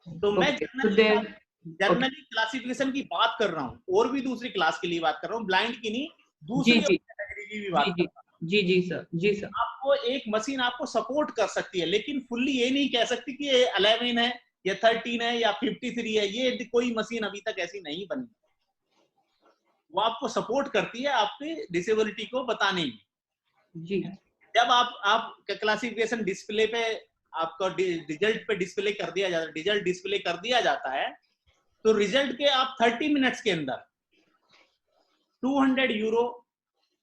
तो मैं जनरली क्लासिफिकेशन की बात कर रहा हूँ, और भी दूसरी क्लास के लिए बात कर रहा हूँ, ब्लाइंड की नहीं, दूसरी कैटेगरी की भी बात कर रहा हूँ। जी सर, जी सर। आपको एक मशीन आपको सपोर्ट कर सकती है, लेकिन फुल्ली ये नहीं कह सकती कि ये 11 है या 13 है या 53 है। ये कोई मशीन अभी तक ऐसी नहीं बनी। वो आपको सपोर्ट करती है आपकी डिसेबिलिटी को बताने में। जी। जब आप क्लासिफिकेशन डिस्प्ले पे आपका रिजल्ट पे डिस्प्ले कर दिया जाता है, रिजल्ट डिस्प्ले कर दिया जाता है, तो रिजल्ट के आप 30 मिनट्स के अंदर 200 यूरो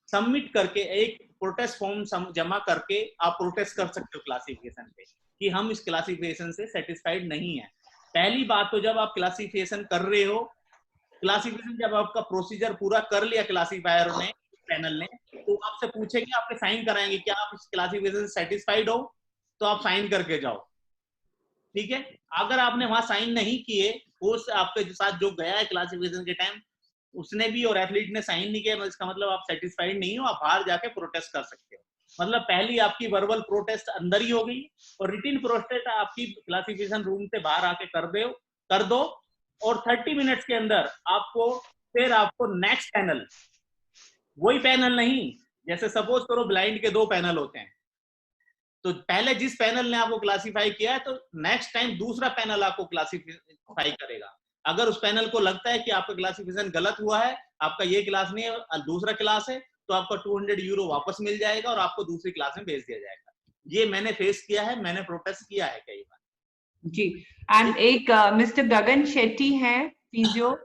सबमिट करके एक प्रोटेस्ट फॉर्म जमा करके आप प्रोटेस्ट कर सकते हो क्लासिफिकेशन पे कि हम इस क्लासिफिकेशन से सेटिस्फाइड नहीं है। पहली बात तो जब आप क्लासिफिकेशन कर रहे हो, क्लासिफिकेशन जब आपका प्रोसीजर पूरा कर लिया क्लासिफायर ने, पैनल ने, तो आपसे पूछेंगे, आपके साइन कराएंगे क्या आप इस क्लासिफिकेशन से सेटिस्फाइड हो, तो आप साइन करके जाओ, ठीक है। अगर आपने वहां साइन नहीं किए, कोच आपके साथ जो गया है क्लासिफिकेशन के टाइम उसने भी और एथलीट ने साइन नहीं किया, इसका मतलब आप सेटिस्फाइड नहीं हो, आप बाहर जाके प्रोटेस्ट कर सकते हो। मतलब पहली आपकी वर्बल प्रोटेस्ट अंदर ही हो गई और रिटिन प्रोटेस्ट आपकी क्लासिफिकेशन रूम से बाहर आके कर दो और 30 मिनट्स के अंदर आपको नेक्स्ट पैनल, वही पैनल नहीं, जैसे सपोज करो ब्लाइंड के 2 पैनल होते हैं, तो पहले जिस पैनल ने आपको क्लासिफाई किया है तो नेक्स्ट टाइम दूसरा पैनल आपको क्लासिफाई करेगा। अगर उस पैनल को लगता है कि आपका क्लासिफिकेशन गलत हुआ है, आपका ये क्लास नहीं है दूसरा क्लास है, तो आपका 200 यूरो वापस मिल जाएगा और आपको दूसरी क्लास में भेज दिया जाएगा। ये मैंने फेस किया है, मैंने प्रोटेस्ट किया है कई बार जी। एंड एक मिस्टर गगन शेट्टी है physio,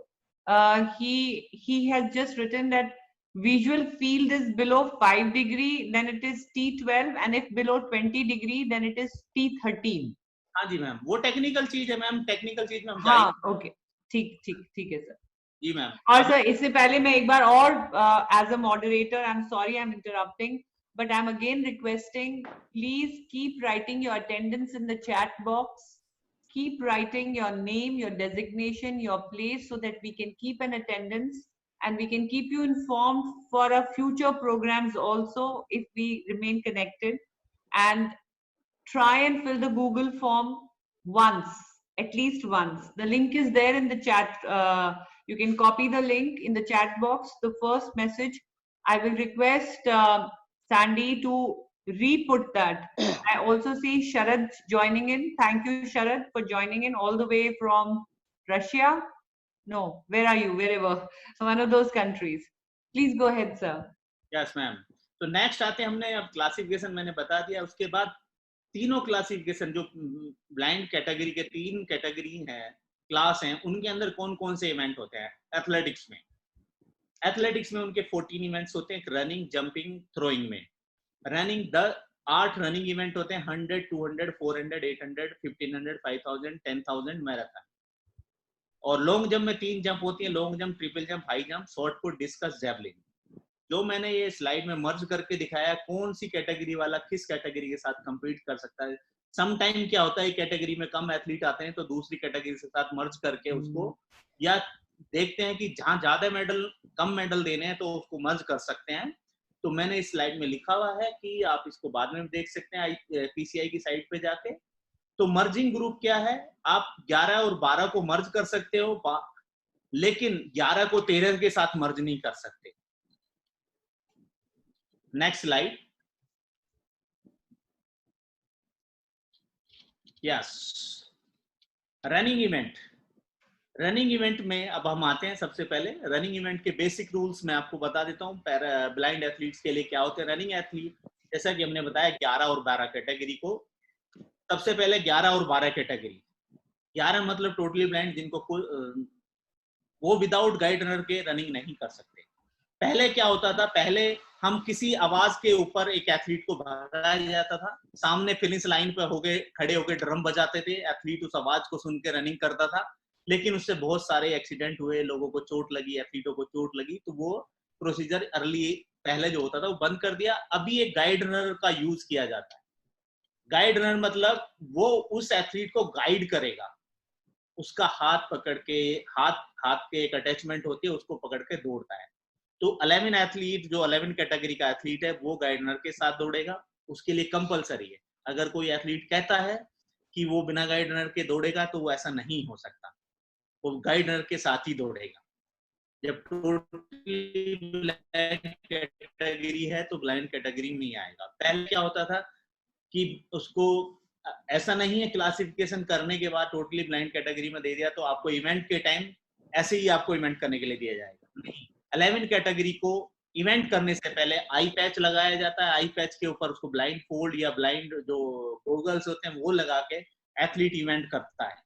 he has just written that visual field is below 5 degree then it is T12 and if below 20 degree then it is T13। हाँ जी मैम, वो टेक्निकल चीज है मैम, टेक्निकल चीज में हम हाँ, ओके, ठीक है सर। जी मैम। और सर इससे पहले मैं एक बार और as a moderator, I am sorry I am interrupting, but I'm again requesting, please keep writing your attendance in the chat box. Keep writing your name, your designation, your place, so that we can keep an attendance and we can keep you informed for our future programs also if we remain connected. And try and fill the Google form once at least once. The link is there in the chat. You can copy the link in the chat box. The first message, I will request Sandy to re-put that. I also see Sharad joining in. Thank you, Sharad, for joining in all the way from Russia. No, where are you? Wherever. One of those countries. Please go ahead, sir. Yes ma'am. तो next आते हैं, हमने अब classification मैंने बता दिया. उसके बाद तीनों क्लासिफिकेशन जो ब्लाइंड कैटेगरी के 3 कैटेगरी हैं, क्लास हैं, उनके अंदर कौन कौन से इवेंट होते हैं. एथलेटिक्स में उनके 14 इवेंट्स होते हैं. रनिंग, जंपिंग, थ्रोइंग में रनिंग 8 रनिंग इवेंट होते हैं. 100, 200, 400, 800, 1500, 5000, 10,000 मैराथन. और लॉन्ग जंप में 3 जंप होती है. Long jump, triple jump, high jump, short put, discuss, javelin. जो मैंने ये स्लाइड में मर्ज करके दिखाया, कौन सी कैटेगरी वाला किस कैटेगरी के साथ compete कर सकता है. सम टाइम क्या होता है, कैटेगरी में कम एथलीट आते हैं तो दूसरी कैटेगरी के साथ मर्ज करके उसको, या देखते हैं कि जहां ज्यादा मेडल, कम मेडल देने हैं तो उसको मर्ज कर सकते हैं. तो मैंने इस स्लाइड में लिखा हुआ है कि आप इसको बाद में देख सकते हैं PCI की साइट पे जाके. तो मर्जिंग ग्रुप क्या है, आप 11 और 12 को मर्ज कर सकते हो, लेकिन 11 को 13 के साथ मर्ज नहीं कर सकते. Next slide. Yes, running event में अब हम आते हैं. सबसे पहले रनिंग इवेंट के बेसिक रूल्स मैं आपको बता देता हूं. ब्लाइंड एथलीट्स के लिए क्या होते हैं. रनिंग एथलीट, जैसा कि हमने बताया 11 और 12 कैटेगरी को. सबसे पहले 11 और 12 कैटेगरी. 11 मतलब टोटली ब्लाइंड, जिनको वो विदाउट गाइड रनर के रनिंग नहीं कर सकते. पहले क्या होता था, पहले हम किसी आवाज के ऊपर एक एथलीट को भगाया जाता था. सामने फिनिश लाइन पे खड़े होके ड्रम बजाते थे. एथलीट उस आवाज को सुन के रनिंग करता था. लेकिन उससे बहुत सारे एक्सीडेंट हुए, लोगों को चोट लगी, एथलीटों को चोट लगी. तो वो प्रोसीजर अर्ली पहले जो होता था वो बंद कर दिया. अभी एक गाइड रनर का यूज किया जाता है. गाइड रनर मतलब वो उस एथलीट को गाइड करेगा. उसका हाथ पकड़ के, हाथ के एक अटैचमेंट होती है, उसको पकड़ के दौड़ता है. तो 11 एथलीट, जो 11 कैटेगरी का एथलीट है, वो गाइड रनर के साथ दौड़ेगा. उसके लिए कंपलसरी है. अगर कोई एथलीट कहता है कि वो बिना गाइड रनर के दौड़ेगा तो वो ऐसा नहीं हो सकता. वो गाइड रनर के साथ ही दौड़ेगा. जब टोटली ब्लाइंड कैटेगरी है तो ब्लाइंड कैटेगरी में ही आएगा. पहले क्या होता था कि उसको ऐसा नहीं है क्लासिफिकेशन करने के बाद टोटली ब्लाइंड कैटेगरी में दे दिया तो आपको इवेंट के टाइम ऐसे ही आपको इवेंट करने के लिए दिया जाएगा. नहीं, 11 कैटेगरी को इवेंट करने से पहले आई पैच लगाया जाता है. आई पैच के ऊपर उसको ब्लाइंड फोल्ड या ब्लाइंड जो गॉगल्स होते हैं वो लगा के एथलीट इवेंट करता है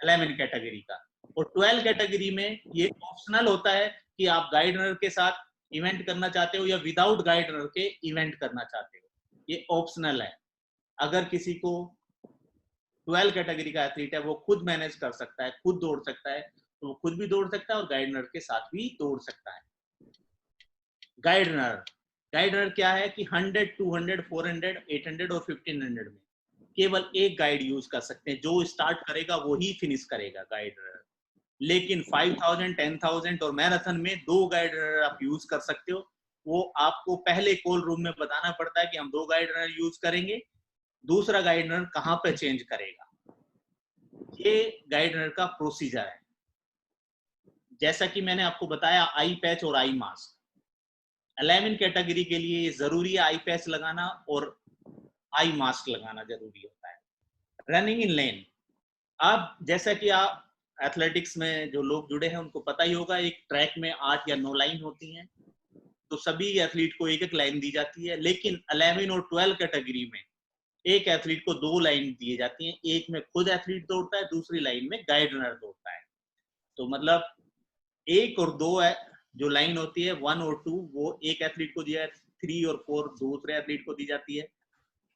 11 कैटेगरी का. और 12 कैटेगरी में ये ऑप्शनल होता है कि आप गाइड रनर के साथ इवेंट करना चाहते हो या विदाउट गाइड रनर के इवेंट करना चाहते हो. ये ऑप्शनल है. अगर किसी को 12 कैटेगरी का एथलीट है, वो खुद मैनेज कर सकता है, खुद दौड़ सकता है, तो वो खुद भी दौड़ सकता है और गाइड रनर के साथ भी दौड़ सकता है. गाइड रनर क्या है कि 100, 200, 400, 800 और 1500 में केवल एक गाइड यूज कर सकते हैं. जो स्टार्ट करेगा वो ही फिनिश करेगा गाइड रनर. लेकिन 5000, 10,000 और मैराथन में 2 गाइड रनर आप यूज कर सकते हो. वो आपको पहले कॉल रूम में बताना पड़ता है कि हम 2 गाइड रनर यूज करेंगे. दूसरा गाइड रनर कहां पे चेंज करेगा, ये गाइड रनर का प्रोसीजर है. जैसा कि मैंने आपको बताया, आई पैच और आई मास्क 11 कैटेगरी के लिए जरूरी है. आई पैच लगाना और आई मास्क लगाना जरूरी होता है. रनिंग इन लेन, अब जैसा कि आप एथलेटिक्स में जो लोग जुड़े हैं उनको पता ही होगा, एक ट्रैक में 8 या 9 लाइन होती हैं. तो सभी एथलीट को एक एक लाइन दी जाती है. लेकिन 11 और 12 कैटेगरी में एक एथलीट को 2 लाइन दी जाती हैं. एक में खुद एथलीट दौड़ता है, दूसरी लाइन में गाइड रनर दौड़ता है. तो मतलब 1 और 2 जो लाइन होती है, 1 और 2 वो एक एथलीट को दिया, 3 और 4 दूसरे एथलीट को दी जाती है.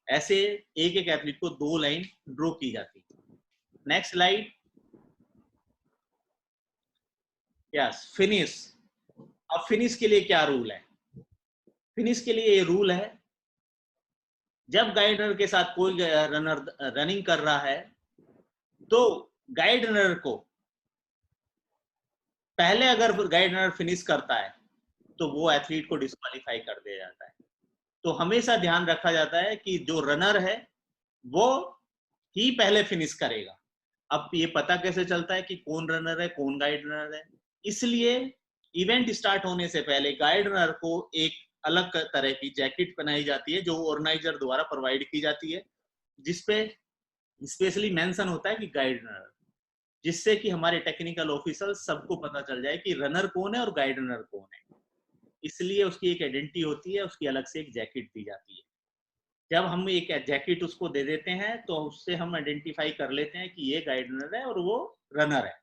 ऐसे एक एक एथलीट को 2 लाइन ड्रॉ की जाती है. Next slide. Yes, finish. अब फिनिश के लिए क्या रूल है. फिनिश के लिए ये रूल है, जब गाइड रनर के साथ कोई रनर रनिंग कर रहा है तो गाइड रनर को पहले, अगर गाइड रनर फिनिश करता है तो वो एथलीट को डिस्क्वालीफाई कर दिया जाता है. तो हमेशा ध्यान रखा जाता है कि जो रनर है वो ही पहले फिनिश करेगा. अब ये पता कैसे चलता है कि कौन रनर है, कौन गाइड रनर है? इसलिए इवेंट स्टार्ट होने से पहले गाइड रनर को एक अलग तरह की जैकेट पहनाई जाती है जो ऑर्गेनाइजर द्वारा प्रोवाइड की जाती है, जिसपे स्पेशली मेंशन होता है कि गाइड रनर, जिससे कि हमारे टेक्निकल ऑफिसर सबको पता चल जाए कि रनर कौन है और गाइड रनर कौन है। इसलिए उसकी एक आइडेंटिटी होती है, उसकी अलग से एक जैकेट दी जाती है। जब हम एक जैकेट उसको दे देते हैं तो उससे हम आइडेंटिफाई कर लेते हैं कि ये गाइड रनर है और वो रनर है।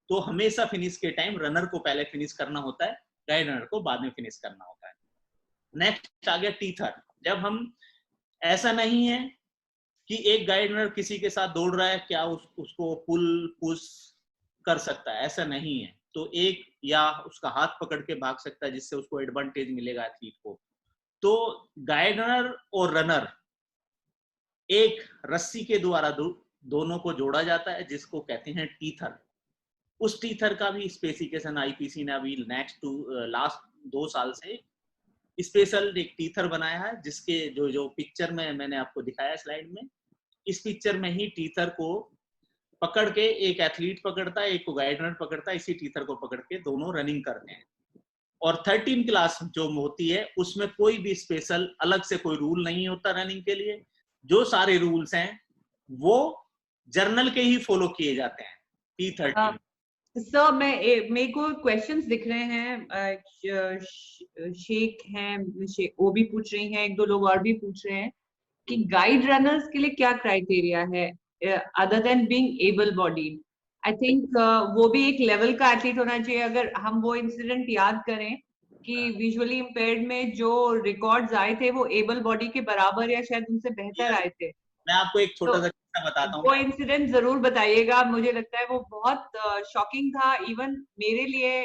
तो हमेशा फिनिश के टाइम रनर को पहले फिनिश करना होता है, गाइड रनर को बाद में फिनिश करना होता है। नेक्स्ट आ गया टीथर। जब हम, ऐसा नहीं है कि एक गाइड रनर किसी के साथ दौड़ रहा है, क्या उसको पुल पुश कर सकता है? ऐसा नहीं है। तो एक या उसका हाथ पकड़ के भाग सकता है, जिससे उसको एडवांटेज मिलेगा एथलीट को। तो गाइड रनर और रनर एक रस्सी के द्वारा दोनों को जोड़ा जाता है, जिसको कहते हैं टीथर। उस टीथर का भी स्पेसिफिकेशन आईपीसी ने अभी लास्ट 2 साल से स्पेशल एक टीथर बनाया है, जिसके जो पिक्चर में मैंने आपको दिखाया स्लाइड में, इस पिक्चर में ही टीथर को पकड़ के एक एथलीट पकड़ता है, एक को गाइड रनर पकड़ता है, इसी टीथर को पकड़ के दोनों रनिंग करते हैं। और 13 क्लास जो होती है उसमें कोई भी स्पेशल अलग से कोई रूल नहीं होता रनिंग के लिए। जो सारे रूल्स हैं वो जर्नल के ही फॉलो किए जाते हैं T13। सर मेरे को क्वेश्चंस दिख रहे हैं, शेख हैं, वो भी पूछ रही हैं, 1-2 लोग और भी पूछ रहे हैं कि गाइड रनर्स के लिए क्या क्राइटेरिया है other than being able bodied. I think वो भी एक लेवल का एथलीट होना चाहिए। अगर हम वो इंसिडेंट याद करें कि विजुअली इम्पेयर्ड में जो रिकॉर्ड्स आए थे वो एबल बॉडी के बराबर या शायद उनसे बेहतर आए थे। मैं आपको एक छोटा सा किस्सा बताता हूँ। वो इंसिडेंट जरूर बताइएगा, मुझे लगता है वो बहुत शॉकिंग था इवन मेरे लिए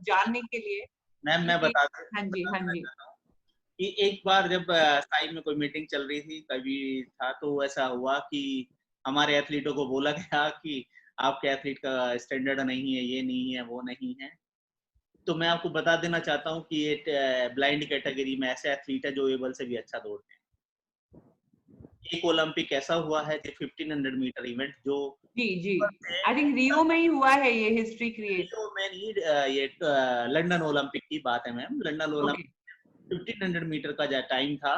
जानने के लिए। मैम मैं बताता हाँ जी, हाँ जी। कि एक बार जब साइड में कोई मीटिंग चल रही थी, कभी था, तो ऐसा हुआ कि हमारे एथलीटों को बोला गया कि आपके एथलीट का स्टैंडर्ड नहीं है, ये नहीं है, वो नहीं है। तो मैं आपको बता देना चाहता हूँ कि ये ब्लाइंड कैटेगरी में ऐसे एथलीट है जो एबल से भी अच्छा दौड़ते हैं। एक ओलंपिक ऐसा हुआ है जो 1500 मीटर इवेंट जो जी आई थिंक रियो में ही हुआ है ये हिस्ट्री क्रिएट। रियो में नहीं, ये लंदन ओलंपिक की बात है मैम। लंदन ओलंपिक 1500 मीटर का जो टाइम था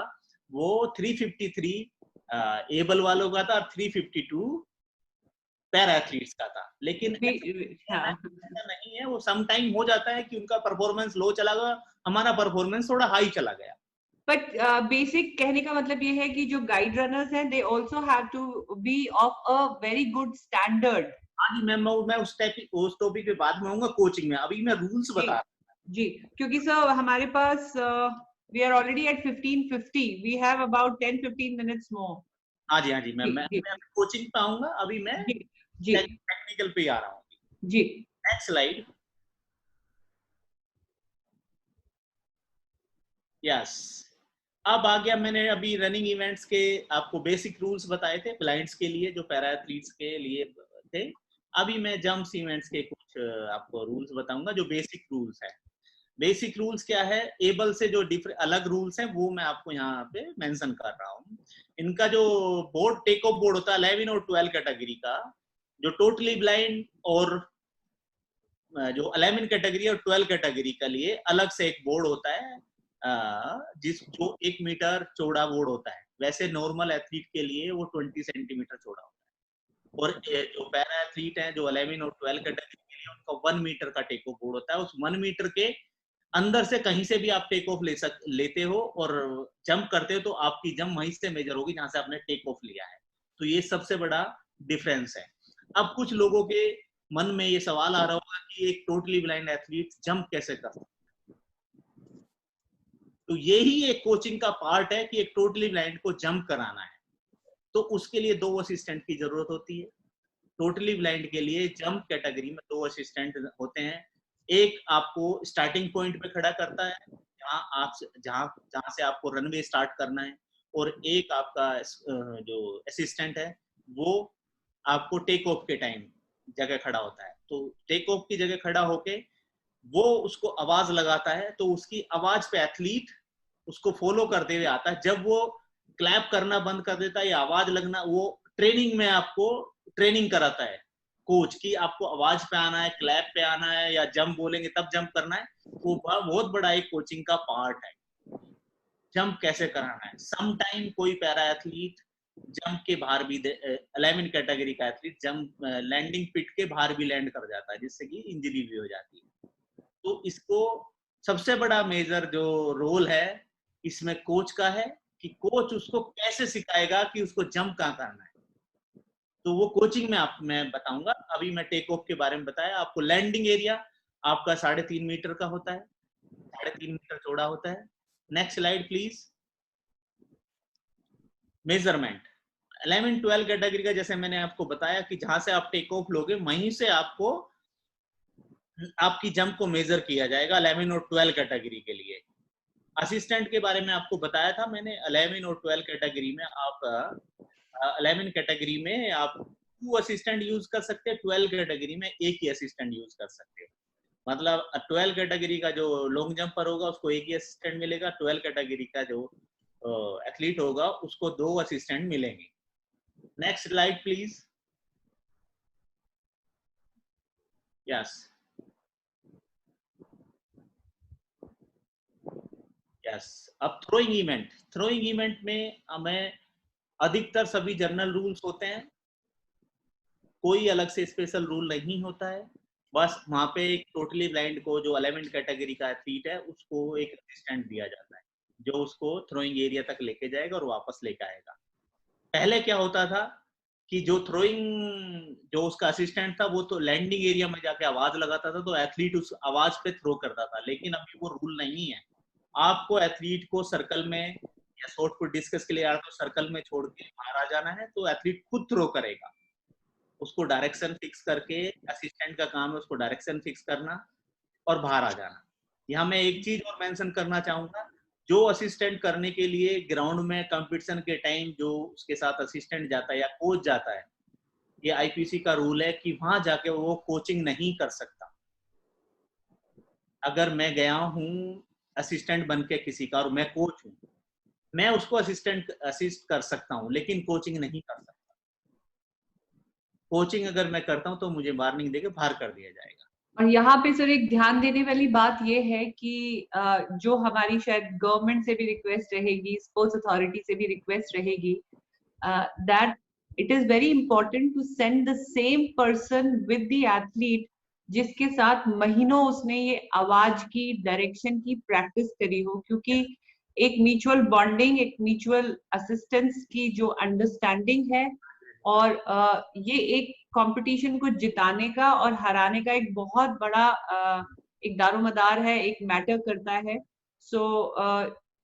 वो 353 एबल वालों का था और 352 पैरा एथलीट्स का था। लेकिन ऐसा नहीं है, वो सम टाइम हो जाता है कि उनका परफॉर्मेंस लो चला गया, हमारा परफॉर्मेंस थोड़ा हाई चला गया। बट बेसिक कहने का मतलब ये है कि जो गाइड रनर्स हैं they also have to be of a very good standard. हाँ जी मैम, मैं उस टॉपिक पे बाद में आऊंगा कोचिंग में। अभी मैं रूल्स बता रहा हूँ जी, क्योंकि सर हमारे पास we are already at 15:50, we have about 10-15 minutes more. हाँ जी मैम, मैं कोचिंग पे आऊंगा। अभी मैं टेक्निकल पे आ रहा हूँ जी। Next slide. यस, अब आ गया, मैंने अभी रनिंग इवेंट्स के आपको बेसिक रूल्स बताए थे ब्लाइंड्स के लिए, जो पैरा एथलीट्स के लिए थे। अभी मैं जंप्स इवेंट्स के कुछ आपको रूल्स बताऊंगा जो बेसिक रूल्स है। बेसिक रूल्स क्या है, एबल से जो अलग रूल्स हैं वो मैं आपको यहाँ पे मेंशन कर रहा हूँ। इनका जो बोर्ड, टेक ऑफ बोर्ड होता है 11 और 12 कैटेगरी का, जो टोटली ब्लाइंड और जो 11 कैटेगरी और 12 कैटेगरी के लिए अलग से एक बोर्ड होता है, जो 1 मीटर चौड़ा बोर्ड होता है। वैसे नॉर्मल एथलीट के लिए वो 20 सेंटीमीटर चौड़ा होता है। और जो पैरा एथलीट है जो 11 और 12 कैटेगरी के लिए, उनका 1 मीटर का टेक ऑफ बोर्ड होता है। उस 1 मीटर के अंदर से कहीं से भी आप टेक ऑफ लेते हो और जंप करते हो तो आपकी जंप वहीं से मेजर होगी जहां से आपने टेक ऑफ लिया है। तो ये सबसे बड़ा डिफरेंस है। अब कुछ लोगों के मन में ये सवाल आ रहा होगा कि एक टोटली ब्लाइंड एथलीट जंप कैसे कर सकता है? तो यही एक कोचिंग का पार्ट है कि एक टोटली ब्लाइंड को जंप कराना है। तो उसके लिए 2 असिस्टेंट की जरूरत होती है। टोटली ब्लाइंड के लिए जंप कैटेगरी में 2 असिस्टेंट होते हैं। एक आपको स्टार्टिंग पॉइंट पे खड़ा करता है जहां से आपको रनवे स्टार्ट करना है, और एक आपका जो असिस्टेंट है वो आपको टेक ऑफ के टाइम जगह खड़ा होता है। तो टेक ऑफ की जगह खड़ा होके वो उसको आवाज लगाता है, तो उसकी आवाज पे एथलीट उसको फॉलो करते हुए आता है। जब वो क्लैप करना बंद कर देता है या आवाज लगना, वो ट्रेनिंग में आपको ट्रेनिंग कराता है कोच की आपको आवाज पे आना है, क्लैप पे आना है, या जंप बोलेंगे तब जंप करना है, वो बहुत बड़ा एक कोचिंग का पार्ट है। जंप कैसे कराना है, सम टाइम कोई पैरा एथलीट जंप के बाहर भी 11 कैटेगरी का एथलीट जंप लैंडिंग पिट के बाहर भी लैंड कर जाता है, जिससे कि इंजरी भी हो जाती है। तो इसको सबसे बड़ा मेजर जो रोल है इसमें कोच का है कि कोच उसको कैसे सिखाएगा कि उसको जंप कहाँ करना है। तो वो कोचिंग में मैं बताऊंगा। अभी मैं टेक ऑफ के बारे में बताया आपको। लैंडिंग एरिया आपका 3.5 मीटर का होता है, 3.5 मीटर चौड़ा होता है। Next slide please. Measurement 11-12 category का जैसे मैंने आपको बताया कि जहां से आप टेक ऑफ लोगे वहीं से आपको आपकी जंप को मेजर किया जाएगा 11 और 12 कैटेगरी के लिए। असिस्टेंट के बारे में आपको बताया था मैंने। 11 और 12 कैटेगरी में आप 11 कैटेगरी में आप 2 असिस्टेंट यूज कर सकते हैं, 12 कैटेगरी में एक ही असिस्टेंट यूज कर सकते हैं। मतलब 12 कैटेगरी का जो लॉन्ग जंपर होगा उसको एक ही असिस्टेंट मिलेगा, 12 कैटेगरी का जो एथलीट होगा उसको 2 असिस्टेंट मिलेंगे। Next slide please. Yes yes. अब थ्रोइंग इवेंट में हमें अधिकतर सभी जनरल रूल्स होते हैं, कोई अलग से स्पेशल रूल नहीं होता है। बस वहां पे एक टोटली ब्लाइंड को जो 11 कैटेगरी का एथलीट है उसको एक असिस्टेंट दिया जाता है जो उसको थ्रोइंग एरिया तक लेके जाएगा और वापस लेके आएगा। पहले क्या होता था कि जो उसका असिस्टेंट था वो तो लैंडिंग एरिया में जाके आवाज लगाता था तो एथलीट उस आवाज पे थ्रो करता था, लेकिन अभी वो रूल नहीं है। आपको एथलीट को सर्कल में या शॉर्ट पुट डिस्कस के लिए तो सर्कल में छोड़ के बाहर आ जाना है तो एथलीट खुद थ्रो करेगा। उसको डायरेक्शन फिक्स करके, असिस्टेंट का काम है उसको डायरेक्शन फिक्स करना और बाहर आ जाना। यहाँ मैं एक चीज और मेंशन करना चाहूंगा, जो असिस्टेंट करने के लिए ग्राउंड में कंपटीशन के टाइम जो उसके साथ असिस्टेंट जाता है या कोच जाता है, ये आईपीसी का रूल है कि वहां जाके वो कोचिंग नहीं कर सकता। अगर मैं गया हूँ असिस्टेंट बन के किसी का और मैं कोच हूँ, मैं उसको असिस्ट कर सकता हूँ लेकिन कोचिंग नहीं कर सकता। कोचिंग अगर मैं करता हूँ तो मुझे वार्निंग देके बाहर कर दिया जाएगा। और यहाँ पे सर एक ध्यान देने वाली बात ये है कि जो हमारी शायद गवर्नमेंट से भी रिक्वेस्ट रहेगी, स्पोर्ट्स अथॉरिटी से भी रिक्वेस्ट रहेगी, that it is very important to send the same person with the athlete जिसके साथ महीनों उसने ये आवाज की, डायरेक्शन की प्रैक्टिस करी हो, क्योंकि एक म्यूचुअल बॉन्डिंग, एक म्यूचुअल असिस्टेंस की जो अंडरस्टैंडिंग है और ये एक कंपटीशन को जिताने का और हराने का एक बहुत बड़ा एक दारोमदार है, एक मैटर करता है। सो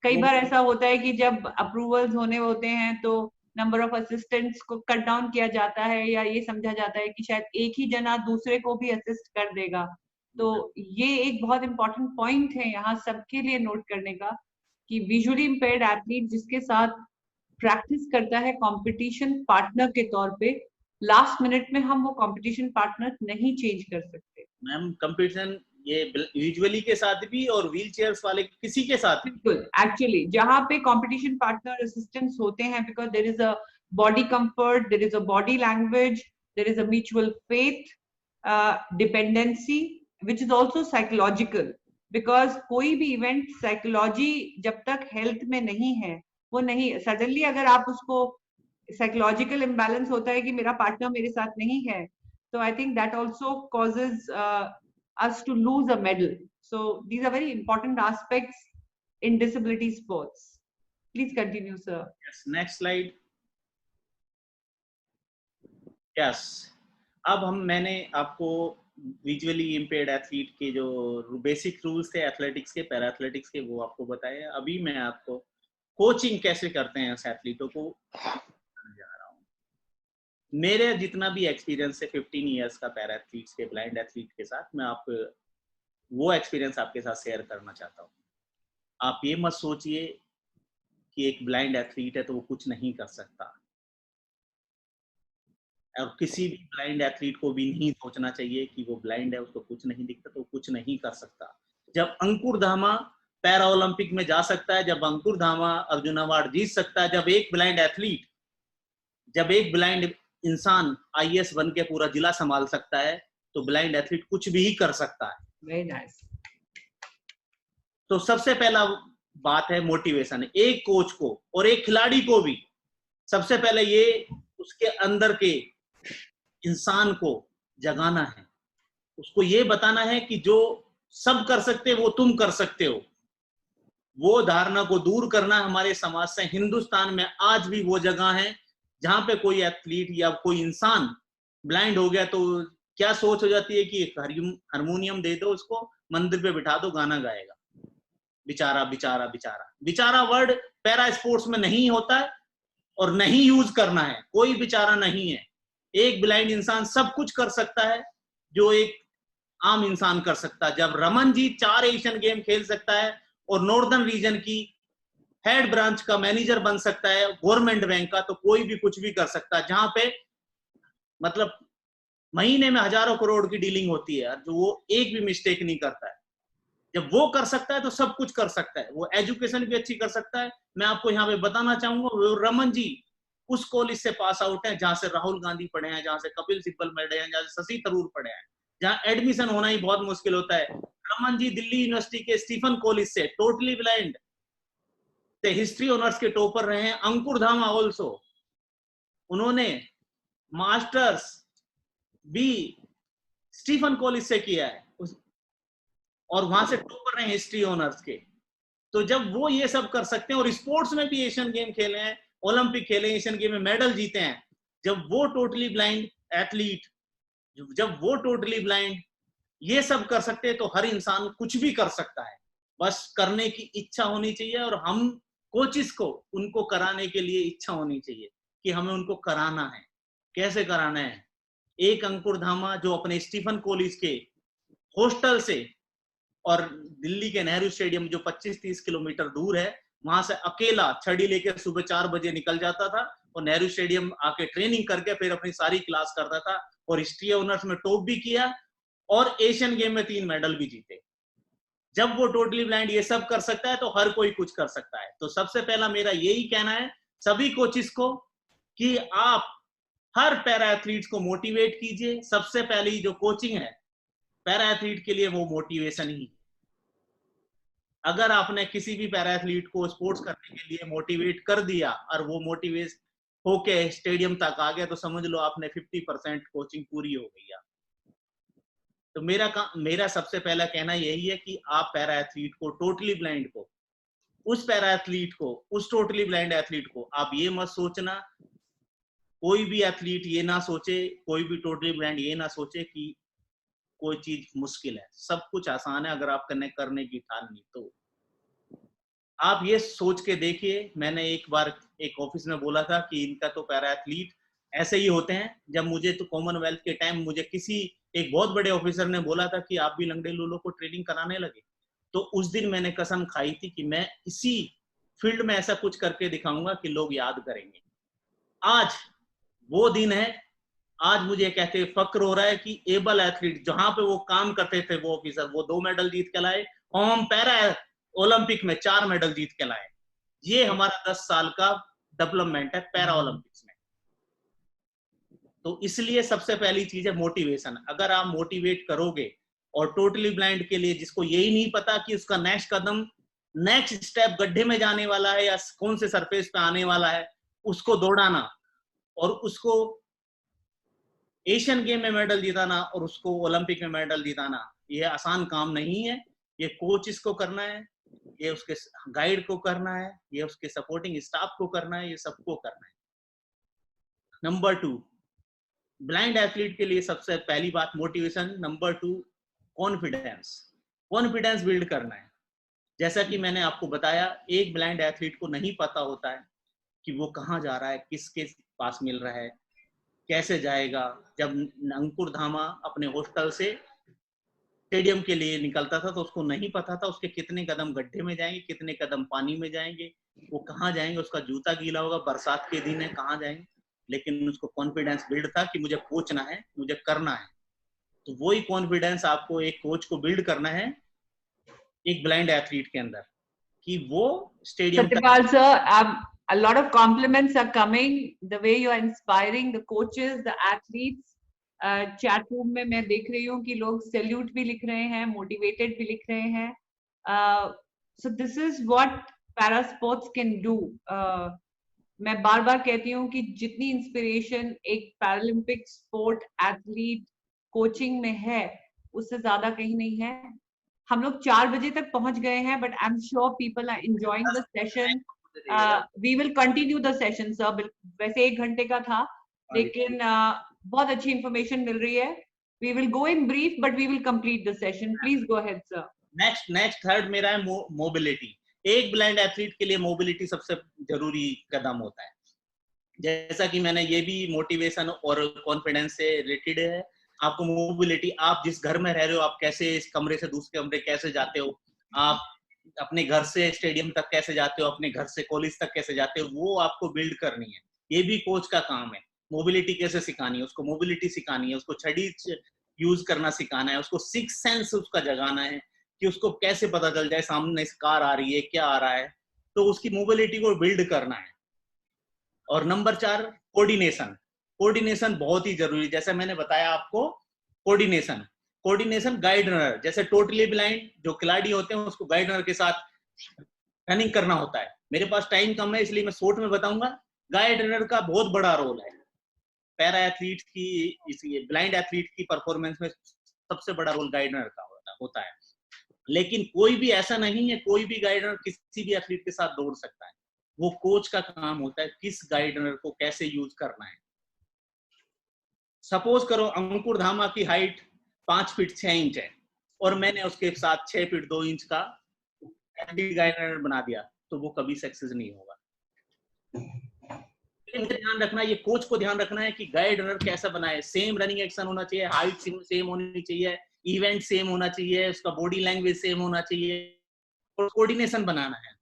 कई बार ऐसा होता है कि जब अप्रूवल्स होने होते हैं तो नंबर ऑफ असिस्टेंट्स को कट डाउन किया जाता है या ये समझा जाता है कि शायद एक ही जना दूसरे को भी असिस्ट कर देगा। तो ये एक बहुत इंपॉर्टेंट पॉइंट है यहाँ सबके लिए नोट करने का कि विजुअली इम्पेयर्ड एथलीट जिसके साथ प्रैक्टिस करता है कंपटीशन पार्टनर के तौर पे, लास्ट मिनट में हम वो कंपटीशन पार्टनर नहीं चेंज कर सकते। मैम कंपटीशन ये विजुअली के साथ भी और व्हील चेयर्स वाले किसी के साथ बिल्कुल, एक्चुअली जहाँ पे कंपटीशन पार्टनर असिस्टेंट्स होते हैं, because there is a body comfort, there is a body language, there is a mutual faith, dependency which is also psychological, because कोई भी इवेंट साइकोलॉजी जब तक हेल्थ में नहीं है वो नहीं, सडनली अगर आप उसको साइकोलॉजिकल इम्बैलेंस होता है कि मेरा पार्टनर मेरे साथ नहीं है, तो I think that also causes us to lose a medal. So these are very important aspects in disability sports. Please continue, sir. Yes, next slide. Yes. अब मैंने आपको विजुअली इम्पेयर्ड एथलीट के जो बेसिक रूल्स थे athletics के, para athletics के, वो आपको बताए। अभी मैं आपको कोचिंग कैसे करते हैं उस एथलीटों को जा रहा हूँ। मेरे जितना भी एक्सपीरियंस है 15 इयर्स का पैरा एथलीट्स के, ब्लाइंड एथलीट के साथ, मैं आपको वो एक्सपीरियंस आपके साथ शेयर करना चाहता हूँ। आप ये मत सोचिए कि एक ब्लाइंड एथलीट है तो वो कुछ नहीं कर सकता, और किसी भी ब्लाइंड एथलीट को भी नहीं सोचना चाहिए कि वो ब्लाइंड है, उसको कुछ नहीं दिखता तो कुछ नहीं कर सकता। जब अंकुर धामा पैरा ओलंपिक में जा सकता है, जब अंकुर धामा अर्जुन अवार्ड जीत सकता है, जब एक ब्लाइंड इंसान आईएएस बन के पूरा जिला संभाल सकता है, तो ब्लाइंड एथलीट कुछ भी कर सकता है। Very nice. तो सबसे पहला बात है मोटिवेशन। एक कोच को और एक खिलाड़ी को भी सबसे पहले ये उसके अंदर के इंसान को जगाना है, उसको ये बताना है कि जो सब कर सकते वो तुम कर सकते हो। वो धारणा को दूर करना हमारे समाज से। हिंदुस्तान में आज भी वो जगह है जहां पे कोई एथलीट या कोई इंसान ब्लाइंड हो गया तो क्या सोच हो जाती है कि हारमोनियम दे दो उसको, मंदिर पे बिठा दो, गाना गाएगा। बेचारा बेचारा बेचारा बेचारा वर्ड पैरा स्पोर्ट्स में नहीं होता है और नहीं यूज करना है। कोई बेचारा नहीं है। एक ब्लाइंड इंसान सब कुछ कर सकता है जो एक आम इंसान कर सकता है। जब रमन जी 4 एशियन गेम खेल सकता है और नॉर्दर्न रीजन की हेड ब्रांच का मैनेजर बन सकता है गवर्नमेंट बैंक का, तो कोई भी कुछ भी कर सकता है। जहां पे मतलब महीने में हजारों करोड़ की डीलिंग होती है, जो वो एक भी मिस्टेक नहीं करता है। जब वो कर सकता है तो सब कुछ कर सकता है। वो एजुकेशन भी अच्छी कर सकता है। मैं आपको यहाँ पे बताना चाहूंगा, वो रमन जी उस कॉलेज से पास आउट है जहां से राहुल गांधी पढ़े हैं, जहां से कपिल सिब्बल पढ़े हैं, जहां से शशि थरूर पढ़े हैं, जहां एडमिशन होना ही बहुत मुश्किल होता है। रमन जी दिल्ली यूनिवर्सिटी के स्टीफन कॉलेज से टोटली ब्लाइंड से हिस्ट्री ऑनर्स के टॉपर रहे हैं। अंकुर धामा ऑल्सो, उन्होंने मास्टर्स भी स्टीफन कॉलेज से किया है और वहां से टॉपर रहे हिस्ट्री ऑनर्स के। तो जब वो ये सब कर सकते हैं और स्पोर्ट्स में भी एशियन गेम खेले हैं, ओलंपिक खेले, एशियन गेम में मेडल जीते हैं, जब वो टोटली ब्लाइंड एथलीट, जब वो टोटली ब्लाइंड ये सब कर सकते हैं, तो हर इंसान कुछ भी कर सकता है। बस करने की इच्छा होनी चाहिए और हम कोचिस को उनको कराने के लिए इच्छा होनी चाहिए कि हमें उनको कराना है। कैसे कराना है? एक अंकुर धामा जो अपने स्टीफन कॉलेज के हॉस्टल से और दिल्ली के नेहरू स्टेडियम जो 25-30 किलोमीटर दूर है, वहां से अकेला छड़ी लेकर सुबह 4 बजे निकल जाता था और नेहरू स्टेडियम आके ट्रेनिंग करके फिर अपनी सारी क्लास करता था और हिस्ट्री ऑनर्स में टॉप भी किया और एशियन गेम में 3 मेडल भी जीते। जब वो टोटली ब्लाइंड ये सब कर सकता है तो हर कोई कुछ कर सकता है। तो सबसे पहला मेरा यही कहना है सभी कोचिस को कि आप हर पैरा एथलीट्स को मोटिवेट कीजिए। सबसे पहली जो कोचिंग है पैरा एथलीट के लिए वो मोटिवेशन ही। अगर आपने किसी भी पैरा एथलीट को स्पोर्ट्स करने के लिए मोटिवेट कर दिया और वो मोटिवेट होके स्टेडियम तक आ गया, तो समझ लो आपने 50% कोचिंग पूरी हो गई। तो मेरा सबसे पहला कहना यही है कि आप पैरा एथलीट को, टोटली ब्लाइंड को, उस पैरा एथलीट को, उस टोटली ब्लाइंड एथलीट को आप ये मत सोचना, कोई भी एथलीट ये ना सोचे, कोई भी टोटली ब्लाइंड ये ना सोचे कि कोई चीज मुश्किल है। सब कुछ आसान है अगर आप करने की ठान ली तो। आप ये सोच के देखिए, मैंने एक बार एक ऑफिस में बोला था कि इनका तो पैरा एथलीट ऐसे ही होते हैं। जब मुझे तो कॉमनवेल्थ के टाइम मुझे किसी एक बहुत बड़े ऑफिसर ने बोला था कि आप भी लंगड़े लूलो को ट्रेनिंग कराने लगे, तो उस दिन मैंने कसम खाई थी कि मैं इसी फील्ड में ऐसा कुछ करके दिखाऊंगा कि लोग याद करेंगे। आज वो दिन है। आज मुझे कहते फक्र हो रहा है कि एबल एथलीट जहां पे वो काम करते थे वो ऑफिसर, वो 2 मेडल जीत के लाए और हम पैरा ओलंपिक में 4 मेडल जीत के लाए। ये हमारा 10 साल का डेवलपमेंट है पैरा ओलंपिक्स में। तो इसलिए सबसे पहली चीज है मोटिवेशन। अगर आप मोटिवेट करोगे और टोटली ब्लाइंड के लिए जिसको यही नहीं पता कि उसका नेक्स्ट कदम, नेक्स्ट स्टेप गड्ढे में जाने वाला है या कौन से सरफेस पे आने वाला है, उसको दौड़ाना और उसको एशियन गेम में मेडल जिताना और उसको ओलंपिक में मेडल जिताना, ये आसान काम नहीं है। ये कोच इसको करना है, ये उसके गाइड को करना है, ये उसके सपोर्टिंग स्टाफ को करना है, ये सबको करना है। नंबर 2, ब्लाइंड एथलीट के लिए सबसे पहली बात motivation. Number 2, confidence. Confidence build करना है। जैसा कि मैंने आपको बताया, एक ब्लाइंड एथलीट को नहीं पता होता है कि वो कहाँ जा रहा है, किसके पास मिल रहा है, कैसे जाएगा। जब अंकुर धामा अपने हॉस्टल से स्टेडियम के लिए निकलता था तो उसको नहीं पता था उसके कितने कदम गड्ढे में जाएंगे, कितने कदम पानी में जाएंगे, वो कहाँ जाएंगे, उसका जूता गीला होगा, बरसात के दिन है, कहाँ जाएंगे। लेकिन उसको कॉन्फिडेंस बिल्ड था कि मुझे पहुंचना है, मुझे करना है। तो वही कॉन्फिडेंस आपको एक कोच को बिल्ड करना है एक ब्लाइंड एथलीट के अंदर कि वो stadium Satyapal sir, a lot of compliments are coming. The way you are inspiring the coaches, the athletes. Chat room में मैं देख रही हूँ कि लोग salute भी लिख रहे हैं, motivated भी लिख रहे हैं. So this is what para sports can do. मैं बार बार कहती हूँ कि जितनी इंस्पिरेशन एक पैरालंपिक स्पोर्ट एथलीट कोचिंग में है उससे ज्यादा कहीं नहीं है. हम लोग 4 बजे तक पहुंच गए हैं, but I am sure people are enjoying the session. We will continue the session sir. वैसे 1 घंटे का था, लेकिन बहुत अच्छी इंफॉर्मेशन मिल रही है. We will go in brief but we will complete the session. Please go ahead sir. Next third मेरा है मोबिलिटी. एक ब्लाइंड एथलीट के लिए मोबिलिटी सबसे जरूरी कदम होता है. जैसा कि मैंने ये भी मोटिवेशन और कॉन्फिडेंस से रिलेटेड है. आपको मोबिलिटी, आप जिस घर में रह रहे हो, आप कैसे इस कमरे से दूसरे कमरे कैसे जाते हो, आप अपने घर से स्टेडियम तक कैसे जाते हो, अपने घर से कॉलेज तक कैसे जाते हो, वो आपको बिल्ड करनी है. ये भी कोच का काम है. मोबिलिटी कैसे सिखानी है, उसको मोबिलिटी सिखानी है, उसको छड़ी यूज करना सिखाना है, उसको सिक्स सेंस उसका जगाना है कि उसको कैसे पता चल जाए सामने कार आ रही है, क्या आ रहा है. तो उसकी मोबिलिटी को बिल्ड करना है. और नंबर 4 कोऑर्डिनेशन. कोऑर्डिनेशन बहुत ही जरूरी. जैसे मैंने बताया आपको, कोऑर्डिनेशन गाइड रनर, जैसे टोटली ब्लाइंड जो खिलाड़ी होते हैं उसको गाइड रनर के साथ रनिंग करना होता है. मेरे पास टाइम कम है इसलिए मैं शॉर्ट में बताऊंगा. गाइड रनर का बहुत बड़ा रोल है पैरा एथलीट की, इसी ब्लाइंड एथलीट की परफॉर्मेंस में सबसे बड़ा रोल गाइड रनर का होता है. लेकिन कोई भी ऐसा नहीं है, कोई भी गाइड रनर किसी भी एथलीट के साथ दौड़ सकता है. वो कोच का काम होता है किस गाइड रनर को कैसे यूज करना है. सपोज करो अंकुर धामा की हाइट 5 फीट 6 इंच है और मैंने उसके साथ 6 फीट 2 इंच का गाइड रनर बना दिया, तो वो कभी सक्सेस नहीं होगा. ध्यान रखना, ये कोच को ध्यान रखना है कि गाइड रनर कैसा बनाए. सेम रनिंग एक्शन होना चाहिए, हाइट सेम होनी चाहिए, इवेंट सेम होना चाहिए, उसका बॉडी लैंग्वेज सेम होना चाहिए और कोऑर्डिनेशन बनाना है.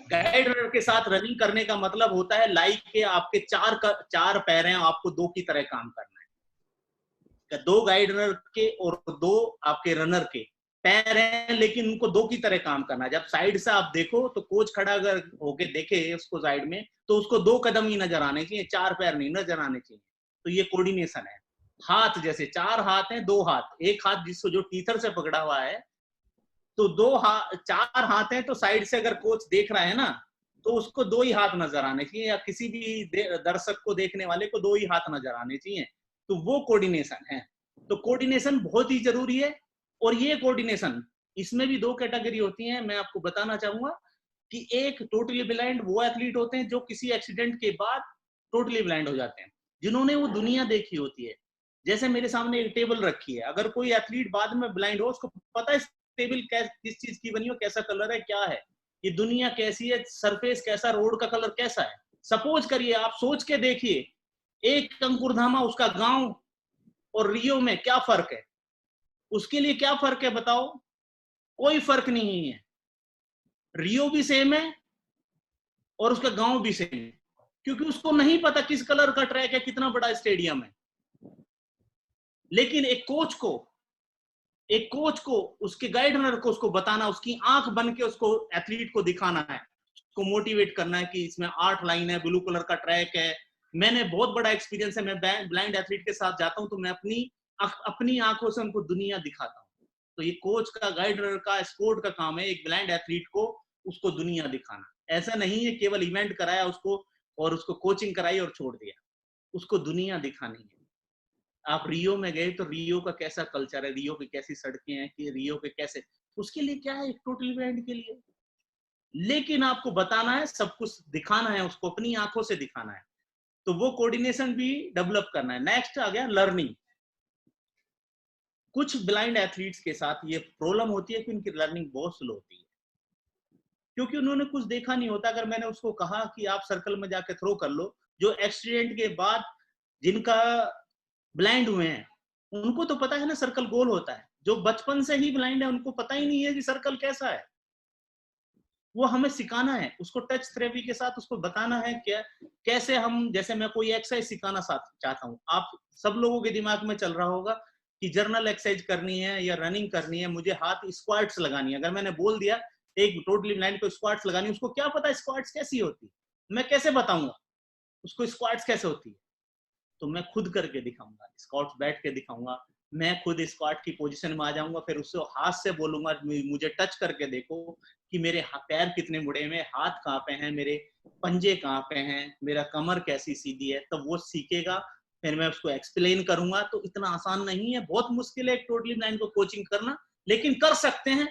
गाइड रनर के साथ रनिंग करने का मतलब होता है लाइक के आपके 4 पैर हैं, आपको 2 की तरह काम करना है. 2 गाइड रनर के और 2 आपके रनर के पैर हैं, लेकिन उनको 2 की तरह काम करना है. जब साइड से आप देखो तो कोच खड़ा अगर होके देखे उसको साइड में, तो उसको 2 कदम ही नजर आने चाहिए, 4 पैर नहीं नजर आने चाहिए. तो ये कोऑर्डिनेशन है. हाथ, जैसे 4 हाथ हैं, 2 हाथ, एक हाथ जिसको जो टीथर से पकड़ा हुआ है, तो 4 हाथ हैं, तो साइड से अगर कोच देख रहा है ना, तो उसको 2 ही हाथ नजर आने चाहिए, या किसी भी दर्शक को देखने वाले को 2 ही हाथ नजर आने चाहिए. तो वो कोऑर्डिनेशन है. तो कोऑर्डिनेशन बहुत ही जरूरी है. और ये कोऑर्डिनेशन, इसमें भी 2 कैटेगरी होती हैं. मैं आपको बताना चाहूंगा कि एक टोटली ब्लाइंड वो एथलीट होते हैं जो किसी एक्सीडेंट के बाद टोटली ब्लाइंड हो जाते हैं, जिन्होंने वो दुनिया देखी होती है. जैसे मेरे सामने एक टेबल रखी है, अगर कोई एथलीट बाद में ब्लाइंड हो, उसको पता है टेबल किस चीज की बनी हो, कैसा कलर है, क्या है, ये दुनिया कैसी है, सरफेस कैसा, रोड का कलर कैसा है. सपोज करिए, आप सोच के देखिए, एक अंकुर धामा, उसका गांव और रियो में क्या फर्क है, उसके लिए क्या फर्क है बताओ. कोई फर्क नहीं है. रियो भी सेम है और उसका गांव भी सेम है, क्योंकि उसको नहीं पता किस कलर का ट्रैक है, कितना बड़ा स्टेडियम है. लेकिन एक कोच को उसके गाइड रनर को उसको बताना, उसकी आंख बन के उसको एथलीट को दिखाना है, उसको मोटिवेट करना है कि इसमें 8 लाइन है, ब्लू कलर का ट्रैक है. मैंने बहुत बड़ा एक्सपीरियंस है, मैं ब्लाइंड एथलीट के साथ जाता हूं तो मैं अपनी आंखों से उनको दुनिया दिखाता हूं. तो ये कोच का, गाइड रनर का, स्पोर्ट का काम है एक ब्लाइंड एथलीट को उसको दुनिया दिखाना. ऐसा नहीं है केवल इवेंट कराया उसको और उसको कोचिंग कराई और छोड़ दिया. उसको दुनिया दिखानी है. आप रियो में गए तो रियो का कैसा कल्चर है, रियो की कैसी सड़कें हैं, कि रियो के कैसे, उसके लिए क्या है एक टोटल ब्लाइंड के लिए. लेकिन आपको बताना है, सब कुछ दिखाना है, उसको अपनी आंखों से दिखाना है. तो वो कोऑर्डिनेशन भी डेवलप करना है. नेक्स्ट आ गया लर्निंग. कुछ ब्लाइंड एथलीट्स के साथ ये प्रॉब्लम होती है कि उनकी लर्निंग बहुत स्लो होती है, क्योंकि उन्होंने कुछ देखा नहीं होता. अगर मैंने उसको कहा कि आप सर्कल में जाके थ्रो कर लो, जो एक्सीडेंट के बाद जिनका ब्लाइंड हुए हैं उनको तो पता है ना सर्कल गोल होता है. जो बचपन से ही ब्लाइंड है उनको पता ही नहीं है कि सर्कल कैसा है. वो हमें सिखाना है, उसको टच थेरेपी के साथ उसको बताना है क्या, कैसे हम, जैसे मैं कोई एक्सरसाइज सिखाना चाहता हूँ, आप सब लोगों के दिमाग में चल रहा होगा कि जर्नल एक्सरसाइज करनी है या रनिंग करनी है, मुझे हाथ स्क्वाट्स लगानी है. अगर मैंने बोल दिया एक टोटली ब्लाइंड को स्क्वाट्स लगानी, उसको क्या पता स्क्वाट्स कैसी होती. मैं कैसे बताऊंगा उसको स्क्वाट्स कैसे होती है? तो मैं खुद करके दिखाऊंगा, स्क्वाट्स बैठ के दिखाऊंगा, मैं खुद स्क्वाट की पोजीशन में आ जाऊंगा, फिर उससे हाथ से बोलूंगा मुझे टच करके देखो कि मेरे पैर कितने मुड़े हैं, हाथ कहाँ पे हैं, मेरे पंजे कहाँ पे हैं, मेरा कमर कैसी सीधी है, तब वो सीखेगा। फिर मैं उसको एक्सप्लेन करूंगा। तो इतना आसान नहीं है, बहुत मुश्किल है एक टोटली ब्लाइंड को कोचिंग करना, लेकिन कर सकते हैं।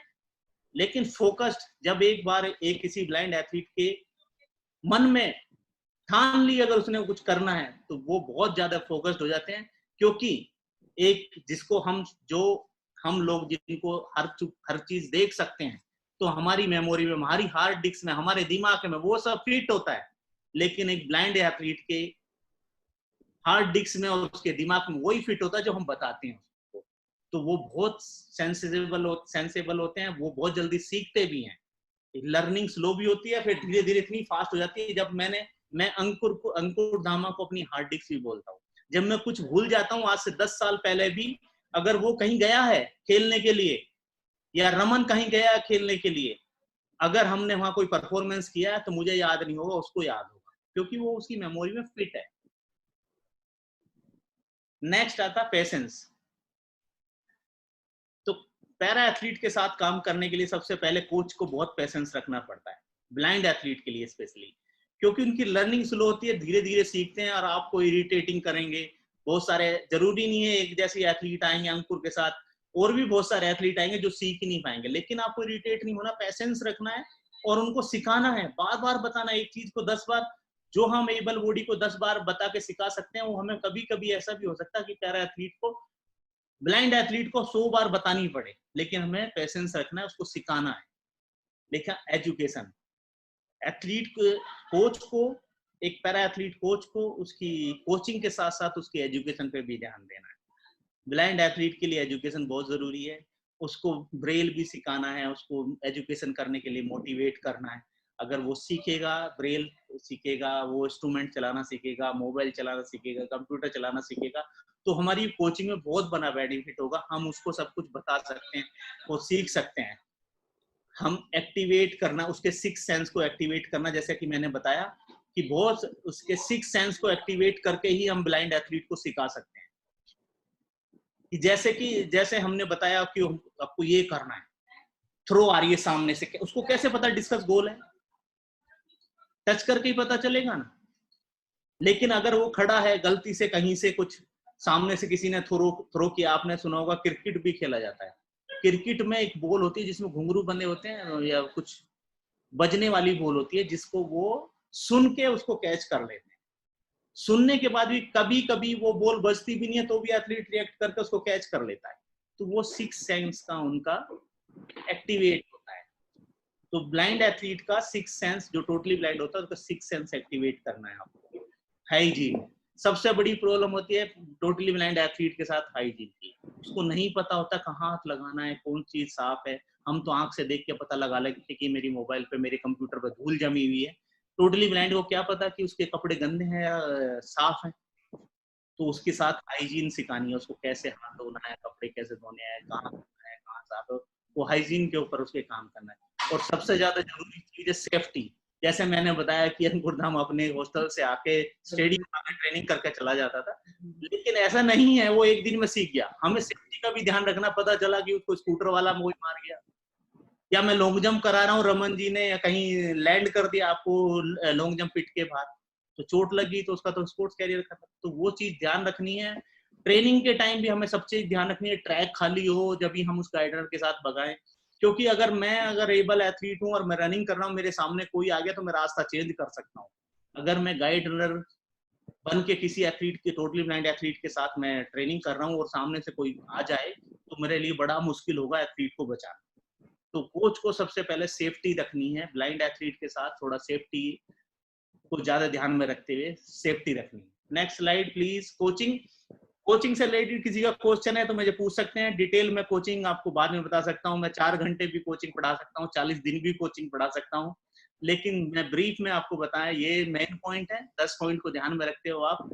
लेकिन फोकस्ड, जब एक बार एक किसी ब्लाइंड एथलीट के मन में ठान ली अगर उसने कुछ करना है, तो वो बहुत ज्यादा फोकस्ड हो जाते हैं। क्योंकि एक जिसको हम लोग जिनको हर चीज देख सकते हैं, तो हमारी मेमोरी में, हमारी हार्ड डिस्क में, हमारे दिमाग में वो सब फिट होता है। लेकिन एक ब्लाइंड एथलीट के हार्ड डिस्क में और उसके दिमाग में वही फिट होता है जो हम बताते हैं उसको। तो वो बहुत सेंसेबल होते हैं, वो बहुत जल्दी सीखते भी हैं। लर्निंग स्लो भी होती है, फिर धीरे धीरे इतनी फास्ट हो जाती है। जब मैं अंकुर धामा को अपनी हार्ड डिस्क भी बोलता हूँ। जब मैं कुछ भूल जाता हूँ, आज से 10 साल पहले भी, अगर वो कहीं गया है खेलने के लिए, या रमन कहीं गया है खेलने के लिए, अगर हमने वहां कोई परफॉर्मेंस किया है, तो मुझे याद नहीं होगा, उसको याद होगा, क्योंकि वो उसकी मेमोरी में फिट है। नेक्स्ट आता पेशेंस। तो पैरा एथलीट के साथ काम करने के लिए सबसे पहले कोच को बहुत पेशेंस रखना पड़ता है, ब्लाइंड एथलीट के लिए स्पेशली, क्योंकि उनकी लर्निंग स्लो होती है, धीरे धीरे सीखते हैं और आपको इरिटेटिंग करेंगे। बहुत सारे, जरूरी नहीं है एक जैसी एथलीट आएंगे अंकुर के साथ, और भी बहुत सारे एथलीट आएंगे जो सीख ही नहीं पाएंगे। लेकिन आपको इरिटेट नहीं होना, पेशेंस रखना है और उनको सिखाना है, बार बार बताना। एक चीज को 10 बार, जो हम एबल बॉडी को 10 बार बता के सिखा सकते हैं, वो हमें कभी कभी ऐसा भी हो सकता है कि पैरा एथलीट को, ब्लाइंड एथलीट को 100 बार बतानी पड़े। लेकिन हमें पेशेंस रखना है, उसको सिखाना है। लेकिन एजुकेशन, एथलीट कोच को, एक पैरा एथलीट कोच को उसकी कोचिंग के साथ साथ उसकी एजुकेशन पे भी ध्यान देना है। ब्लाइंड एथलीट के लिए एजुकेशन बहुत जरूरी है। उसको ब्रेल भी सिखाना है, उसको एजुकेशन करने के लिए मोटिवेट करना है। अगर वो सीखेगा, ब्रेल सीखेगा, वो इंस्ट्रूमेंट चलाना सीखेगा, मोबाइल चलाना सीखेगा, कंप्यूटर चलाना सीखेगा, तो हमारी कोचिंग में बहुत बड़ा बेनिफिट होगा। हम उसको सब कुछ बता सकते हैं, वो सीख सकते हैं। हम एक्टिवेट करना, उसके 6 सेंस को एक्टिवेट करना, जैसे कि मैंने बताया कि बहुत उसके 6 सेंस को एक्टिवेट करके ही हम ब्लाइंड एथलीट को सिखा सकते हैं। जैसे हमने बताया कि आपको ये करना है, थ्रो आ रही है सामने से, उसको कैसे पता डिस्कस गोल है? टच करके ही पता चलेगा ना। लेकिन अगर वो खड़ा है, गलती से कहीं से कुछ सामने से किसी ने थ्रो किया, आपने सुना होगा क्रिकेट भी खेला जाता है। क्रिकेट में एक बॉल होती है जिसमें घुंघरू बंधे होते हैं, या कुछ बजने वाली बॉल होती है, जिसको वो सुन के उसको कैच कर लेते हैं। सुनने के बाद भी कभी कभी वो बॉल बजती भी नहीं है, तो भी एथलीट रिएक्ट करके उसको कैच कर लेता है। तो वो 6 सेंस का उनका एक्टिवेट होता है। तो ब्लाइंड एथलीट का 6 सेंस, जो टोटली ब्लाइंड होता है, उसका 6 सेंस एक्टिवेट करना है आपको। हाइजीन सबसे बड़ी प्रॉब्लम होती है टोटली ब्लाइंड एथलीट के साथ, हाइजीन की। उसको नहीं पता होता कहाँ हाथ लगाना है, कौन चीज साफ है। हम तो आंख से देख के पता लगा लेते कि मेरी मोबाइल पे, मेरे कंप्यूटर पे धूल जमी हुई है। टोटली ब्लाइंड को क्या पता कि उसके कपड़े गंदे हैं या साफ हैं। तो उसके साथ हाइजीन सिखानी है, उसको कैसे हाथ धोना है, कपड़े कैसे धोने हैं, कहाँ धोना है, कहाँ साफ है, वो हाइजीन के ऊपर उसके काम करना है। और सबसे ज्यादा जरूरी चीज है सेफ्टी। जैसे मैंने बताया कि अंकुर धाम अपने हॉस्टल से आके स्टेडियम आके ट्रेनिंग करके चला जाता था, लेकिन ऐसा नहीं है वो एक दिन में सीख गया। हमें सेफ्टी का भी ध्यान रखना। पता चला कि उसको स्कूटर वाला मोह मार गया, या मैं लॉन्ग जंप करा रहा हूँ, रमन जी ने कहीं लैंड कर दिया आपको लॉन्ग जंप पिट के बाद, तो चोट लगी, तो उसका तो स्पोर्ट्स कैरियर खत्म। तो वो चीज ध्यान रखनी है। ट्रेनिंग के टाइम भी हमें सब चीज ध्यान रखनी है। ट्रैक खाली हो जब भी हम उस गाइडर के साथ भगाएं, क्योंकि अगर एबल एथलीट हूँ और मैं रनिंग कर रहा हूँ, मेरे सामने कोई आ गया तो मैं रास्ता चेंज कर सकता हूँ। अगर मैं गाइड रनर बन के किसी एथलीट के, टोटली ब्लाइंड एथलीट के साथ मैं ट्रेनिंग कर रहा हूँ और सामने से कोई आ जाए, तो मेरे लिए बड़ा मुश्किल होगा एथलीट को बचाना। तो कोच को सबसे पहले सेफ्टी रखनी है। ब्लाइंड एथलीट के साथ थोड़ा सेफ्टी को ज्यादा ध्यान में रखते हुए सेफ्टी रखनी है। Next slide please. कोचिंग से रिलेटेड किसी का क्वेश्चन है तो मुझे पूछ सकते हैं। डिटेल में कोचिंग आपको बाद में बता सकता हूँ। मैं 4 घंटे भी कोचिंग पढ़ा सकता हूँ, 40 दिन भी कोचिंग पढ़ा सकता हूँ, लेकिन मैं ब्रीफ में आपको बताया, ये मेन पॉइंट है। 10 पॉइंट को ध्यान में रखते हो आप।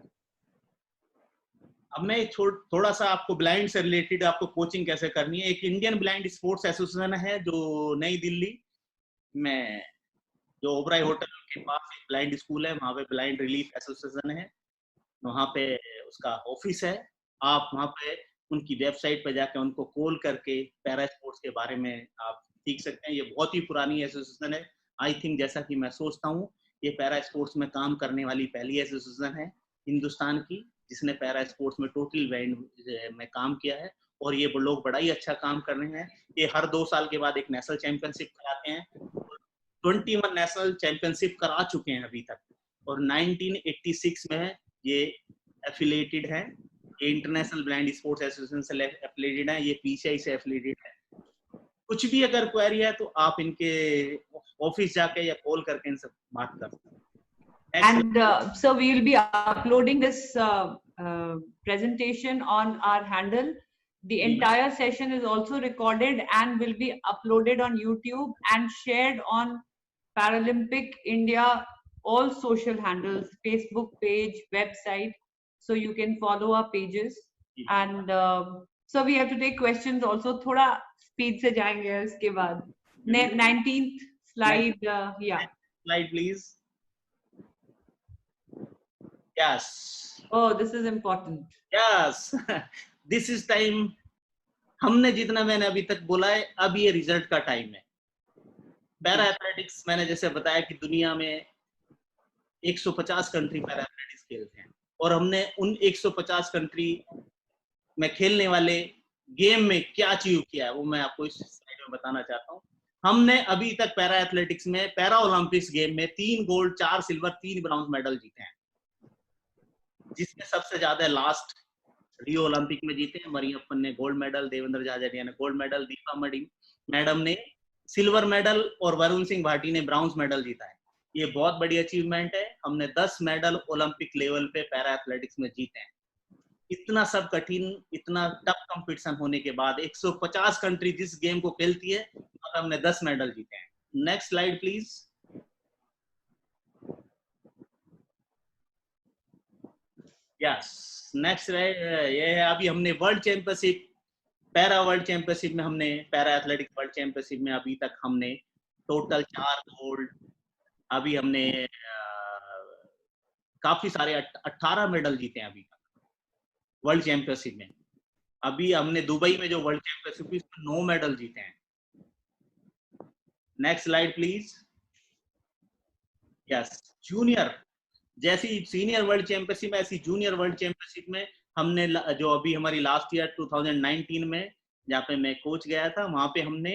अब मैं थोड़ा सा आपको ब्लाइंड से रिलेटेड आपको कोचिंग कैसे करनी है। एक इंडियन ब्लाइंड स्पोर्ट्स एसोसिएशन है जो नई दिल्ली में जो ओबराय होटल के पास एक ब्लाइंड स्कूल है, वहाँ पे ब्लाइंड रिलीफ एसोसिएशन है, वहाँ पे उसका ऑफिस है। आप वहाँ पे उनकी वेबसाइट पे जाके उनको कॉल करके पैरा स्पोर्ट्स के बारे में आप सीख सकते हैं। ये बहुत ही पुरानी एसोसिएशन है। आई थिंक जैसा कि मैं सोचता हूँ ये पैरा स्पोर्ट्स में काम करने वाली पहली एसोसिएशन है हिंदुस्तान की जिसने पैरा स्पोर्ट्स में टोटल बैंड में काम किया है, और ये लोग बड़ा ही अच्छा काम कर रहे हैं। ये हर 2 साल के बाद एक नेशनल चैंपियनशिप कराते हैं। 21 नेशनल चैंपियनशिप करा चुके हैं अभी तक, और 1986 में ये एफिलिएटेड है। ये इंटरनेशनल ब्लाइंड स्पोर्ट्स एसोसिएशन से एफिलिएटेड है, ये PCI से एफिलिएटेड है। कुछ भी अगर क्वेरी है तो आप इनके ऑफिस जाके या कॉल करके इनसे बात कर सकते हैं। And so we will be uploading this presentation on our handle. The entire session is also recorded and will be uploaded on YouTube and shared on Paralympic India, all social handles, Facebook page, website. So you can follow our pages. And so we have to take questions also. Thoda speed se jayenge uske baad. 19th slide. Yeah. Slide please. Yes. Oh, this is important. Yes. This is time. हमने जितना मैंने अभी तक बोला है, अब ये result का टाइम है। पैरा एथलेटिक्स मैंने जैसे बताया कि दुनिया में 150 कंट्री पैरा एथलेटिक्स खेलते हैं, और हमने उन 150 कंट्री में खेलने वाले गेम में क्या अचीव किया है वो मैं आपको इस स्लाइड में बताना चाहता हूँ। हमने अभी तक पैरा एथलेटिक्स में पैरा ओलंपिक्स गेम में 3 गोल्ड, 4 सिल्वर, 3 ब्रॉन्ज मेडल जीते हैं, जिसमें सबसे ज्यादा लास्ट रियो ओलंपिक में जीते हैं। मरियप्पन ने गोल्ड मेडल, देवेंद्र झाझड़िया ने गोल्ड मेडल, दीपा मैडम ने सिल्वर मेडल और वरुण सिंह भाटी ने ब्राउन्ज मेडल जीता है। ये बहुत बड़ी अचीवमेंट है। हमने 10 मेडल ओलंपिक लेवल पे पैरा एथलेटिक्स में जीते हैं। इतना सब कठिन, इतना टफ कंपटीशन होने के बाद 150 कंट्री जिस गेम को खेलती है, हमने 10 मेडल जीते हैं। Next slide please. Yes, next ये है अभी हमने world championship, para world championship में हमने पैरा एथलेटिक्स वर्ल्ड चैंपियनशिप में अभी तक हमने टोटल 4 गोल्ड, अभी हमने काफी सारे 18 मेडल जीते हैं अभी तक वर्ल्ड चैंपियनशिप में। अभी हमने दुबई में जो वर्ल्ड चैंपियनशिप हुई उसमें 9 मेडल जीते हैं। Next slide please. Yes, junior, जैसी सीनियर वर्ल्ड चैंपियनशिप ऐसी जूनियर वर्ल्ड चैंपियनशिप में हमने जो अभी हमारी लास्ट ईयर 2019 में जहाँ पे मैं कोच गया था, वहां पे हमने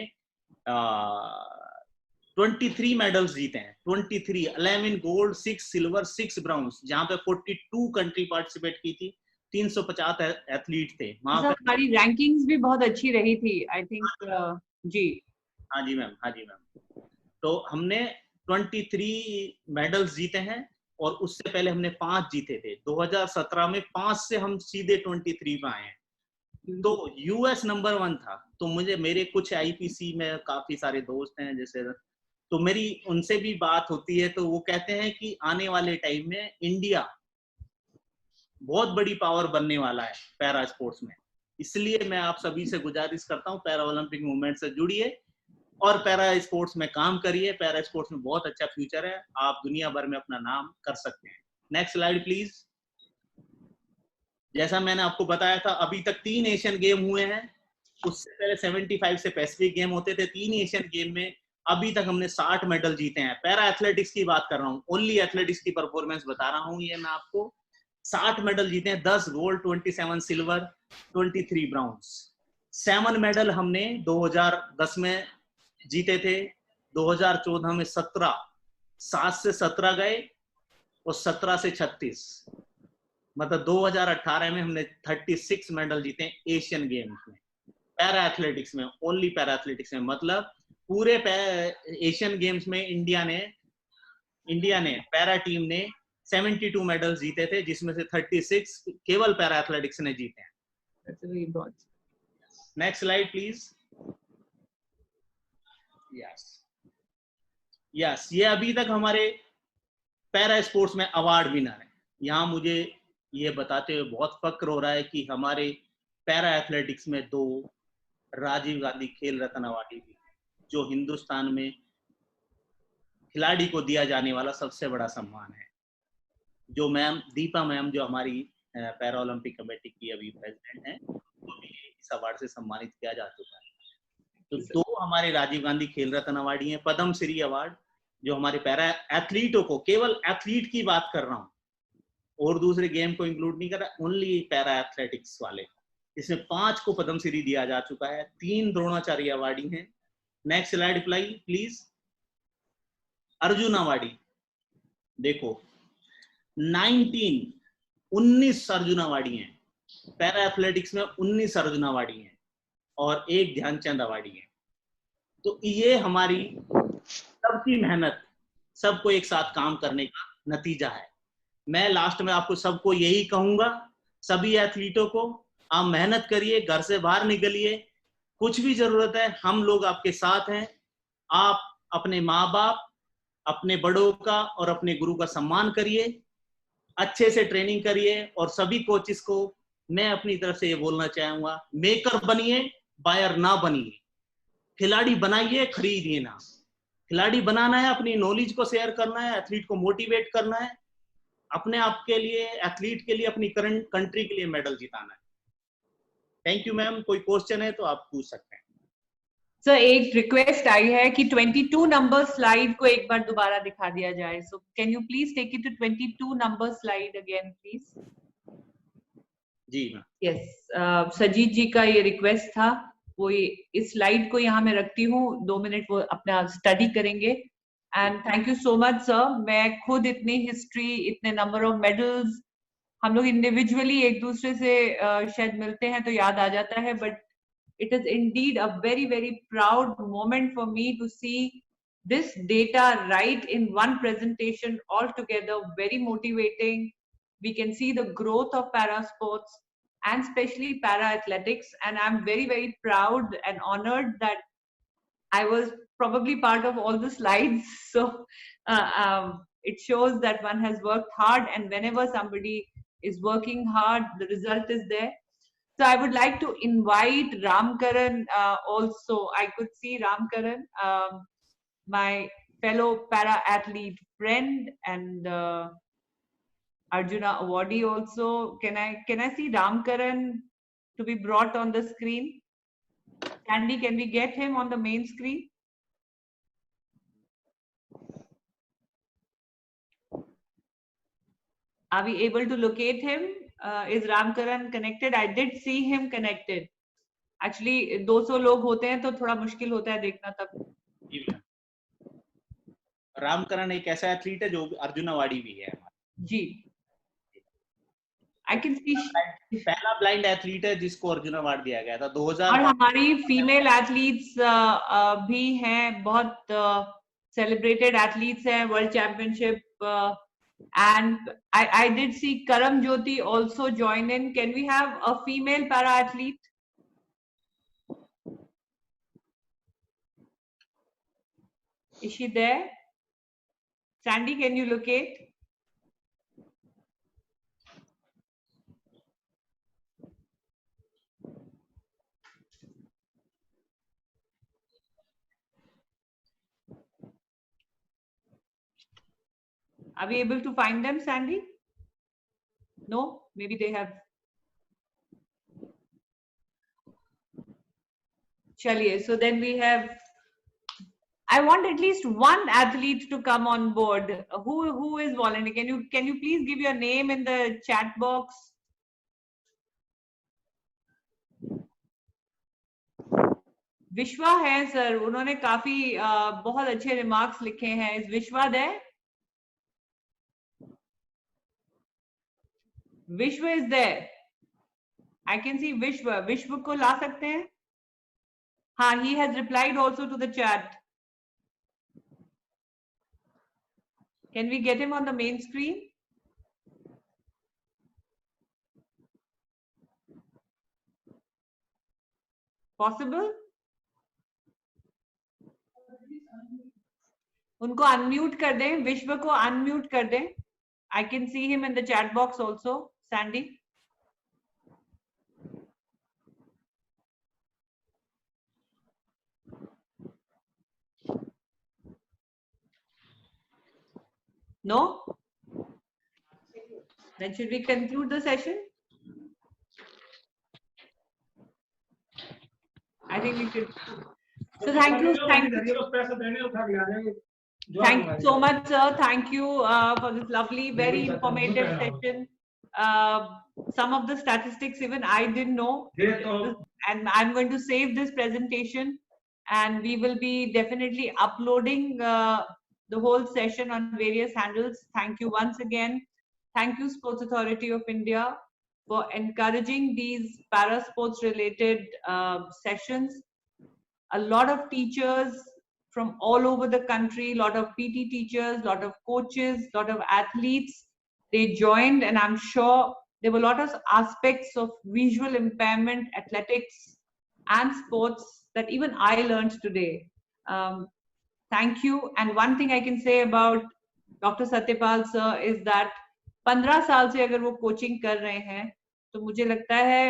23 मेडल्स जीते हैं। 23, 11 गोल्ड, 6 सिल्वर, 6 ब्राउन्स, जहाँ पे 42 कंट्री पार्टिसिपेट की थी, 350 एथलीट थे वहां पे। हमारी रैंकिंग्स भी बहुत अच्छी रही थी, आई थिंक। जी हाँ जी मैम, हाँ जी मैम। तो हमने 23 मेडल्स जीते हैं, और उससे पहले हमने 5 जीते थे। 2017 में 5 से हम सीधे 23 पे आए हैं। तो यूएस नंबर 1 था। तो मेरे कुछ IPC में काफी सारे दोस्त हैं जैसे, तो मेरी उनसे भी बात होती है, तो वो कहते हैं कि आने वाले टाइम में इंडिया बहुत बड़ी पावर बनने वाला है पैरा स्पोर्ट्स में। इसलिए मैं आप सभी से गुजारिश करता हूँ, पैरा ओलंपिक मूवमेंट से जुड़िए और पैरा स्पोर्ट्स में काम करिए। पैरा स्पोर्ट्स में बहुत अच्छा फ्यूचर है, आप दुनिया भर में अपना नाम कर सकते हैं। Next slide please. जैसा मैंने आपको बताया था, अभी तक 3 एशियन गेम हुए हैं, उससे पहले 75 से पैसिफिक गेम होते थे। 3 एशियन गेम में अभी तक हमने 60 मेडल जीते हैं। पैरा एथलेटिक्स की बात कर रहा हूँ, ओनली एथलेटिक्स की परफॉर्मेंस बता रहा हूँ ये मैं आपको। 60 मेडल जीते हैं, 10 गोल्ड, 27 सिल्वर, 23 ब्राउन्स। 7 मेडल हमने 2010 में जीते थे, 2014 में 17, 7 से 17 गए और 17 से 36, मतलब 2018 में हमने 36 मेडल जीते हैं एशियन गेम्स में, पैरा एथलेटिक्स में, ओनली पैरा एथलेटिक्स में। मतलब पूरे एशियन गेम्स में इंडिया ने पैरा टीम ने 72 मेडल जीते थे, जिसमें से 36 केवल पैरा एथलेटिक्स ने जीते हैं। Next slide please. यस, ये अभी तक हमारे पैरा स्पोर्ट्स में अवार्ड विनर है। यहाँ मुझे ये बताते हुए बहुत फक्र हो रहा है कि हमारे पैरा एथलेटिक्स में 2 राजीव गांधी खेल रत्न अवार्डी भी, जो हिंदुस्तान में खिलाड़ी को दिया जाने वाला सबसे बड़ा सम्मान है। जो मैम दीपा मैम, जो हमारी पैरा ओलंपिक कमेटी की अभी प्रेसिडेंट हैं, उनको भी इस अवार्ड से सम्मानित किया जा चुका है। तो 2 हमारे राजीव गांधी खेल रत्न अवार्डी हैं, पद्म श्री अवार्ड, जो हमारे पैरा एथलीटों को, केवल एथलीट की बात कर रहा हूँ और दूसरे गेम को इंक्लूड नहीं कर रहा, ओनली पैरा एथलेटिक्स वाले, इसमें 5 को पद्म श्री दिया जा चुका है, 3 द्रोणाचार्य अवार्डी हैं। Next slide please. Arjun awardee देखो, 19 अर्जुन अवार्डी हैं, पैरा एथलेटिक्स में 19 अर्जुन अवार्डी हैं और 1 ध्यानचंद अवार्डी है। तो ये हमारी सबकी मेहनत, सबको एक साथ काम करने का नतीजा है। मैं लास्ट में आपको सबको यही कहूंगा, सभी एथलीटों को, आप मेहनत करिए, घर से बाहर निकलिए, कुछ भी जरूरत है हम लोग आपके साथ हैं। आप अपने माँ बाप, अपने बड़ों का और अपने गुरु का सम्मान करिए, अच्छे से ट्रेनिंग करिए, और सभी कोचेस को मैं अपनी तरफ से ये बोलना चाहूंगा, मेकर बनिए, बायर ना बनिए। खिलाड़ी बनाइए, खरीदिए ना। खिलाड़ी बनाना है, अपनी नॉलेज को शेयर करना है, एथलीट को मोटिवेट करना है, अपने आप के लिए, एथलीट के लिए, अपनी करंट कंट्री के लिए मेडल जिताना है। Thank you ma'am. कोई क्वेश्चन है तो आप पूछ सकते हैं। सर एक रिक्वेस्ट आई है कि 22 नंबर स्लाइड को एक बार दोबारा दिखा दिया जाए। So can you please take it to 22 number slide again please. जी मैम। यस, सजीत जी का ये रिक्वेस्ट था। वो इस स्लाइड को यहाँ मैं रखती हूँ, 2 मिनट वो अपना स्टडी करेंगे। And thank you so much sir. मैं खुद इतनी हिस्ट्री, इतने नंबर ऑफ मेडल्स, हम लोग इंडिविजुअली एक दूसरे से शायद मिलते हैं तो याद आ जाता है, but it is indeed a very, very proud moment for me to see this data right in one presentation altogether. Very motivating. We can see the growth of para sports and especially para athletics, and I'm very, very proud and honored that I was probably part of all the slides. So it shows that one has worked hard, and whenever somebody is working hard, the result is there. So I would like to invite Ramkaran also. I could see Ramkaran, my fellow para-athlete friend and Arjuna awardee also. Can I see Ramkaran to be brought on the screen? Sandy, can we get him on the main screen? Are we able to locate him? Is Ramkaran connected? I did see him connected. Actually 200 लोग होते हैं तो थोड़ा मुश्किल होता है देखना तब। रामकरण एक ऐसा एथलीट है जो अर्जुन अवार्डी भी है जी। I can see पहला ब्लाइंड एथलीट है जिसको अर्जुन अवार्ड दिया गया था 2000। और हमारी फीमेल एथलीट्स भी हैं, बहुत सेलिब्रेटेड एथलीट्स हैं, world championship, and I did see Karam Jyoti also join in. Can we have a female para athlete? Is she there? Sandy, can you locate? Are we able to find them, Sandy? No, maybe they have. Chaliye, so then we have, I want at least one athlete to come on board. Who is volunteering? Can you please give your name in the chat box? विश्वा है sir, उन्होंने काफी बहुत अच्छे remarks लिखे हैं। इस विश्वा दे, Vishwa is there. I can see Vishwa. Vishwa को ला सकते हैं? हाँ, he has replied also to the chat. Can we get him on the main screen? Possible? उनको अनम्यूट कर दें, विश्व को अनम्यूट कर दें। I can see him in the chat box also, Sandy. No? Then should we conclude the session? I think we should. So thank you so much, sir. Thank you for this lovely, very informative session. Some of the statistics even I didn't know, and I'm going to save this presentation, and we will be definitely uploading the whole session on various handles. Thank you once again. Thank you, Sports Authority of India, for encouraging these para sports related sessions. A lot of teachers from all over the country, lot of PT teachers, lot of coaches, lot of athletes, they joined, and I'm sure there were a lot of aspects of visual impairment, athletics and sports that even I learned today. Thank you. And one thing I can say about Dr. Satyapal sir is that 15 साल से अगर वो coaching कर रहे हैं तो मुझे लगता है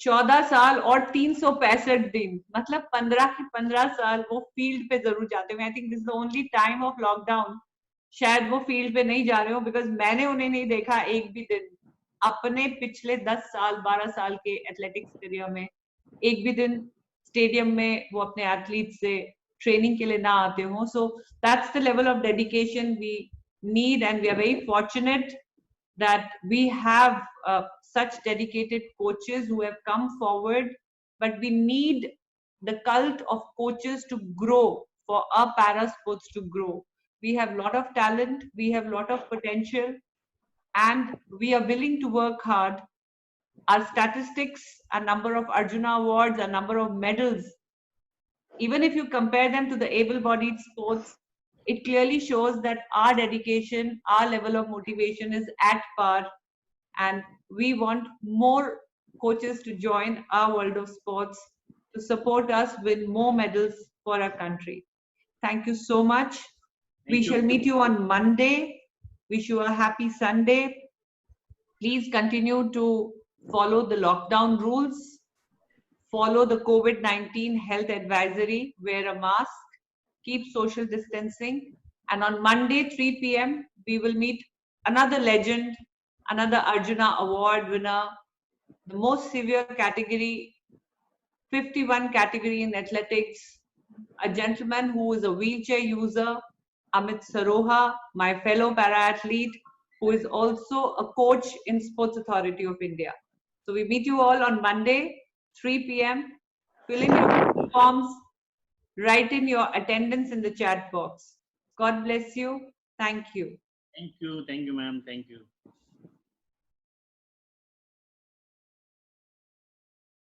14 साल और 365 दिन, मतलब 15 के 15 साल वो फील्ड पे जरूर जाते हैं. I think this is the only time of lockdown शायद वो फील्ड पे नहीं जा रहे हो, बिकॉज मैंने उन्हें नहीं देखा एक भी दिन अपने पिछले 10 साल 12 साल के एथलेटिक्स करियर में एक भी दिन स्टेडियम में वो अपने एथलीट से ट्रेनिंग के लिए ना आते हो. So that's the level of dedication we need, and we are very fortunate that we have such dedicated coaches who have come forward, but we need the cult of coaches to grow, for our para sports to grow. We have a lot of talent, we have a lot of potential, and we are willing to work hard. Our statistics, our number of Arjuna awards, our number of medals, even if you compare them to the able-bodied sports, it clearly shows that our dedication, our level of motivation is at par, and we want more coaches to join our world of sports to support us win more medals for our country. Thank you so much. We shall meet you on Monday. Wish you a happy Sunday. Please continue to follow the lockdown rules. Follow the COVID-19 health advisory. Wear a mask. Keep social distancing, and on Monday 3 p.m. we will meet another legend, another Arjuna award winner, the most severe category, 51 category in athletics, a gentleman who is a wheelchair user, Amit Saroha, my fellow para-athlete, who is also a coach in Sports Authority of India. So we meet you all on Monday 3 p.m. Fill in your forms. Write in your attendance in the chat box. God bless you. Thank you. Thank you, ma'am. Thank you.